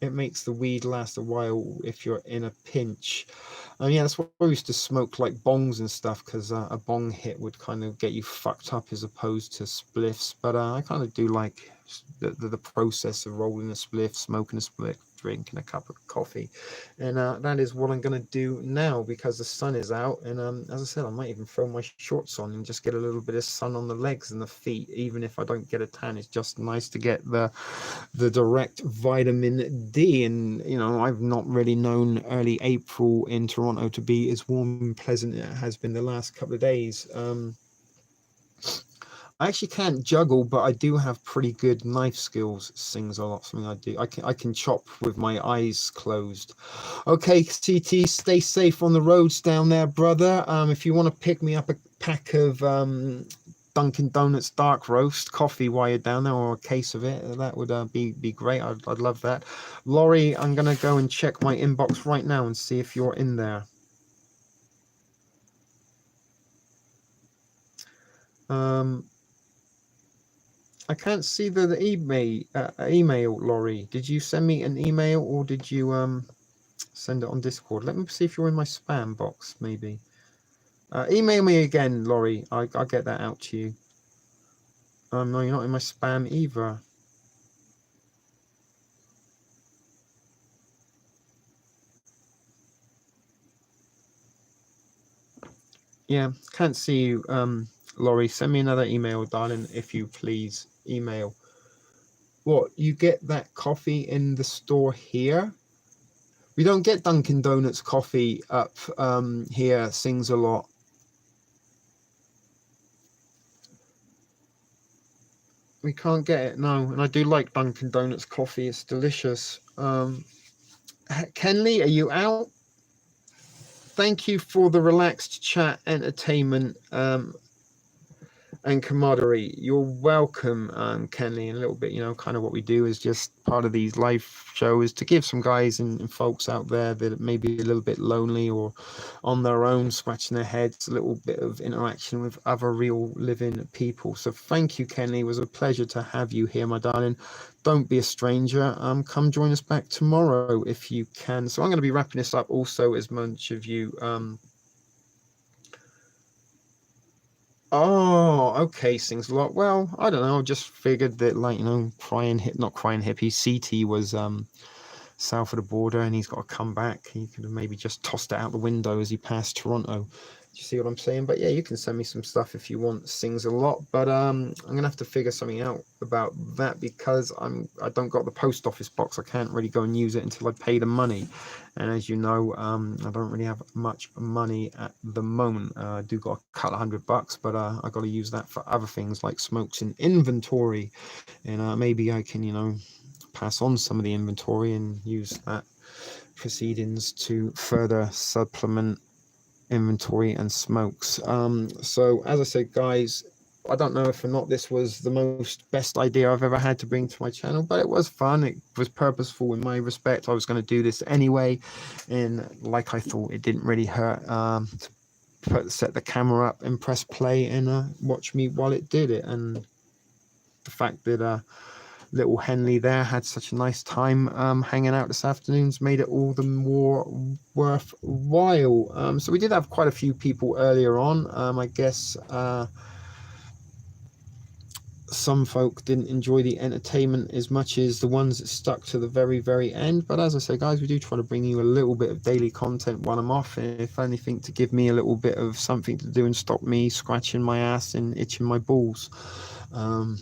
It makes the weed last a while if you're in a pinch. Yeah, that's why I used to smoke like bongs and stuff, because a bong hit would kind of get you fucked up as opposed to spliffs. But I kind of do like the process of rolling a spliff, smoking a spliff, drinking a cup of coffee, and that is what I'm going to do now, because the sun is out. And as I said, I might even throw my shorts on and just get a little bit of sun on the legs and the feet, even if I don't get a tan. It's just nice to get the direct vitamin D. And, you know, I've not really known early April in Toronto to be as warm and pleasant as it has been the last couple of days. I actually can't juggle, but I do have pretty good knife skills. Sings a lot, something I do. I can chop with my eyes closed. Okay, CT, stay safe on the roads down there, brother. If you want to pick me up a pack of Dunkin' Donuts dark roast coffee while you're down there, or a case of it, that would be great. I'd love that. Laurie, I'm gonna go and check my inbox right now and see if you're in there. I can't see the email, Laurie. Did you send me an email or did you send it on Discord? Let me see if you're in my spam box, maybe. Email me again, Laurie. I'll get that out to you. No, you're not in my spam either. Yeah, can't see you, Laurie. Send me another email, darling, if you please. Email. What, you get that coffee in the store here? We don't get Dunkin' Donuts coffee up here, Sings a Lot. We can't get it, no. And I do like Dunkin' Donuts coffee. It's delicious. Kenley, are you out? Thank you for the relaxed chat, entertainment, and camaraderie. You're welcome, Kenley. And a little bit, kind of what we do is just part of these live shows to give some guys and folks out there that may be a little bit lonely or on their own, scratching their heads, a little bit of interaction with other real living people. So thank you, Kenley. It was a pleasure to have you here, my darling. Don't be a stranger. Come join us back tomorrow if you can. So I'm going to be wrapping this up also, as much of you Oh, okay, Sings a Lot. Well, I don't know. I just figured that, like, not crying hippie. CT was south of the border, and he's got to come back. He could have maybe just tossed it out the window as he passed Toronto. Do you see what I'm saying? But yeah, you can send me some stuff if you want. Sings a Lot, but I'm gonna have to figure something out about that because I don't got the post office box. I can't really go and use it until I pay the money. And as you know, I don't really have much money at the moment. I do got a couple of $100, but I got to use that for other things like smokes and inventory. And maybe I can, pass on some of the inventory and use that proceedings to further supplement inventory and smokes. So as I said, guys, I don't know if or not this was the best idea I've ever had to bring to my channel, but it was fun. It was purposeful in my respect. I was going to do this anyway, and like I thought, it didn't really hurt to set the camera up and press play and watch me while it did it. And the fact that little Henley there had such a nice time hanging out this afternoon's made it all the more worthwhile. So we did have quite a few people earlier on. I guess some folk didn't enjoy the entertainment as much as the ones that stuck to the very, very end. But as I say, guys, we do try to bring you a little bit of daily content while I'm off, if anything, to give me a little bit of something to do and stop me scratching my ass and itching my balls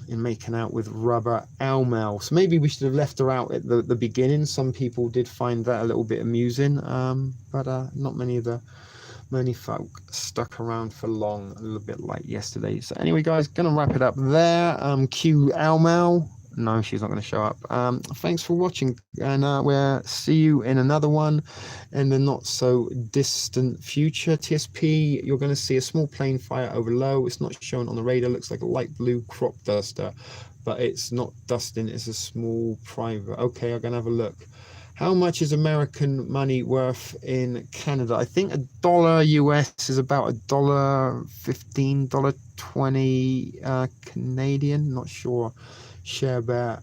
in making out with Rubber Elmel. So maybe we should have left her out at the beginning. Some people did find that a little bit amusing, but not many folk stuck around for long, a little bit like yesterday. So anyway, guys, gonna wrap it up there. Q Almal. No, she's not going to show up. Thanks for watching, and we'll see you in another one in the not so distant future. TSP, you're going to see a small plane fire over low. It's not shown on the radar. Looks like a light blue crop duster, but it's not dusting. It's a small private. Okay, I'm going to have a look. How much is American money worth in Canada? I think $1 US is about $1.15, $1.20 Canadian. Not sure. Share bear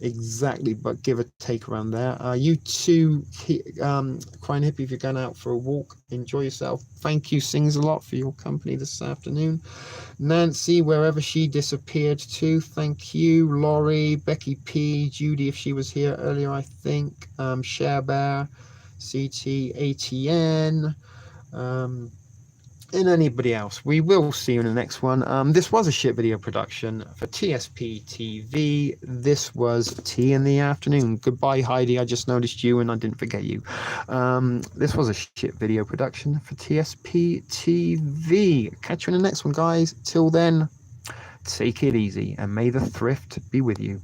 exactly, but give or take around there. You too, Crying Hippie, if you're going out for a walk, enjoy yourself. Thank you, Sings a Lot, for your company this afternoon. Nancy, wherever she disappeared to, thank you. Laurie, Becky P, Judy, if she was here earlier, I think. Share bear, CT, ATN, and anybody else. We will see you in the next one. This was a shit video production for TSP TV. This was Tea in the Afternoon. Goodbye, Heidi. I just noticed you and I didn't forget you. This was a shit video production for TSP TV. Catch you in the next one, guys. Till then, take it easy and may the thrift be with you.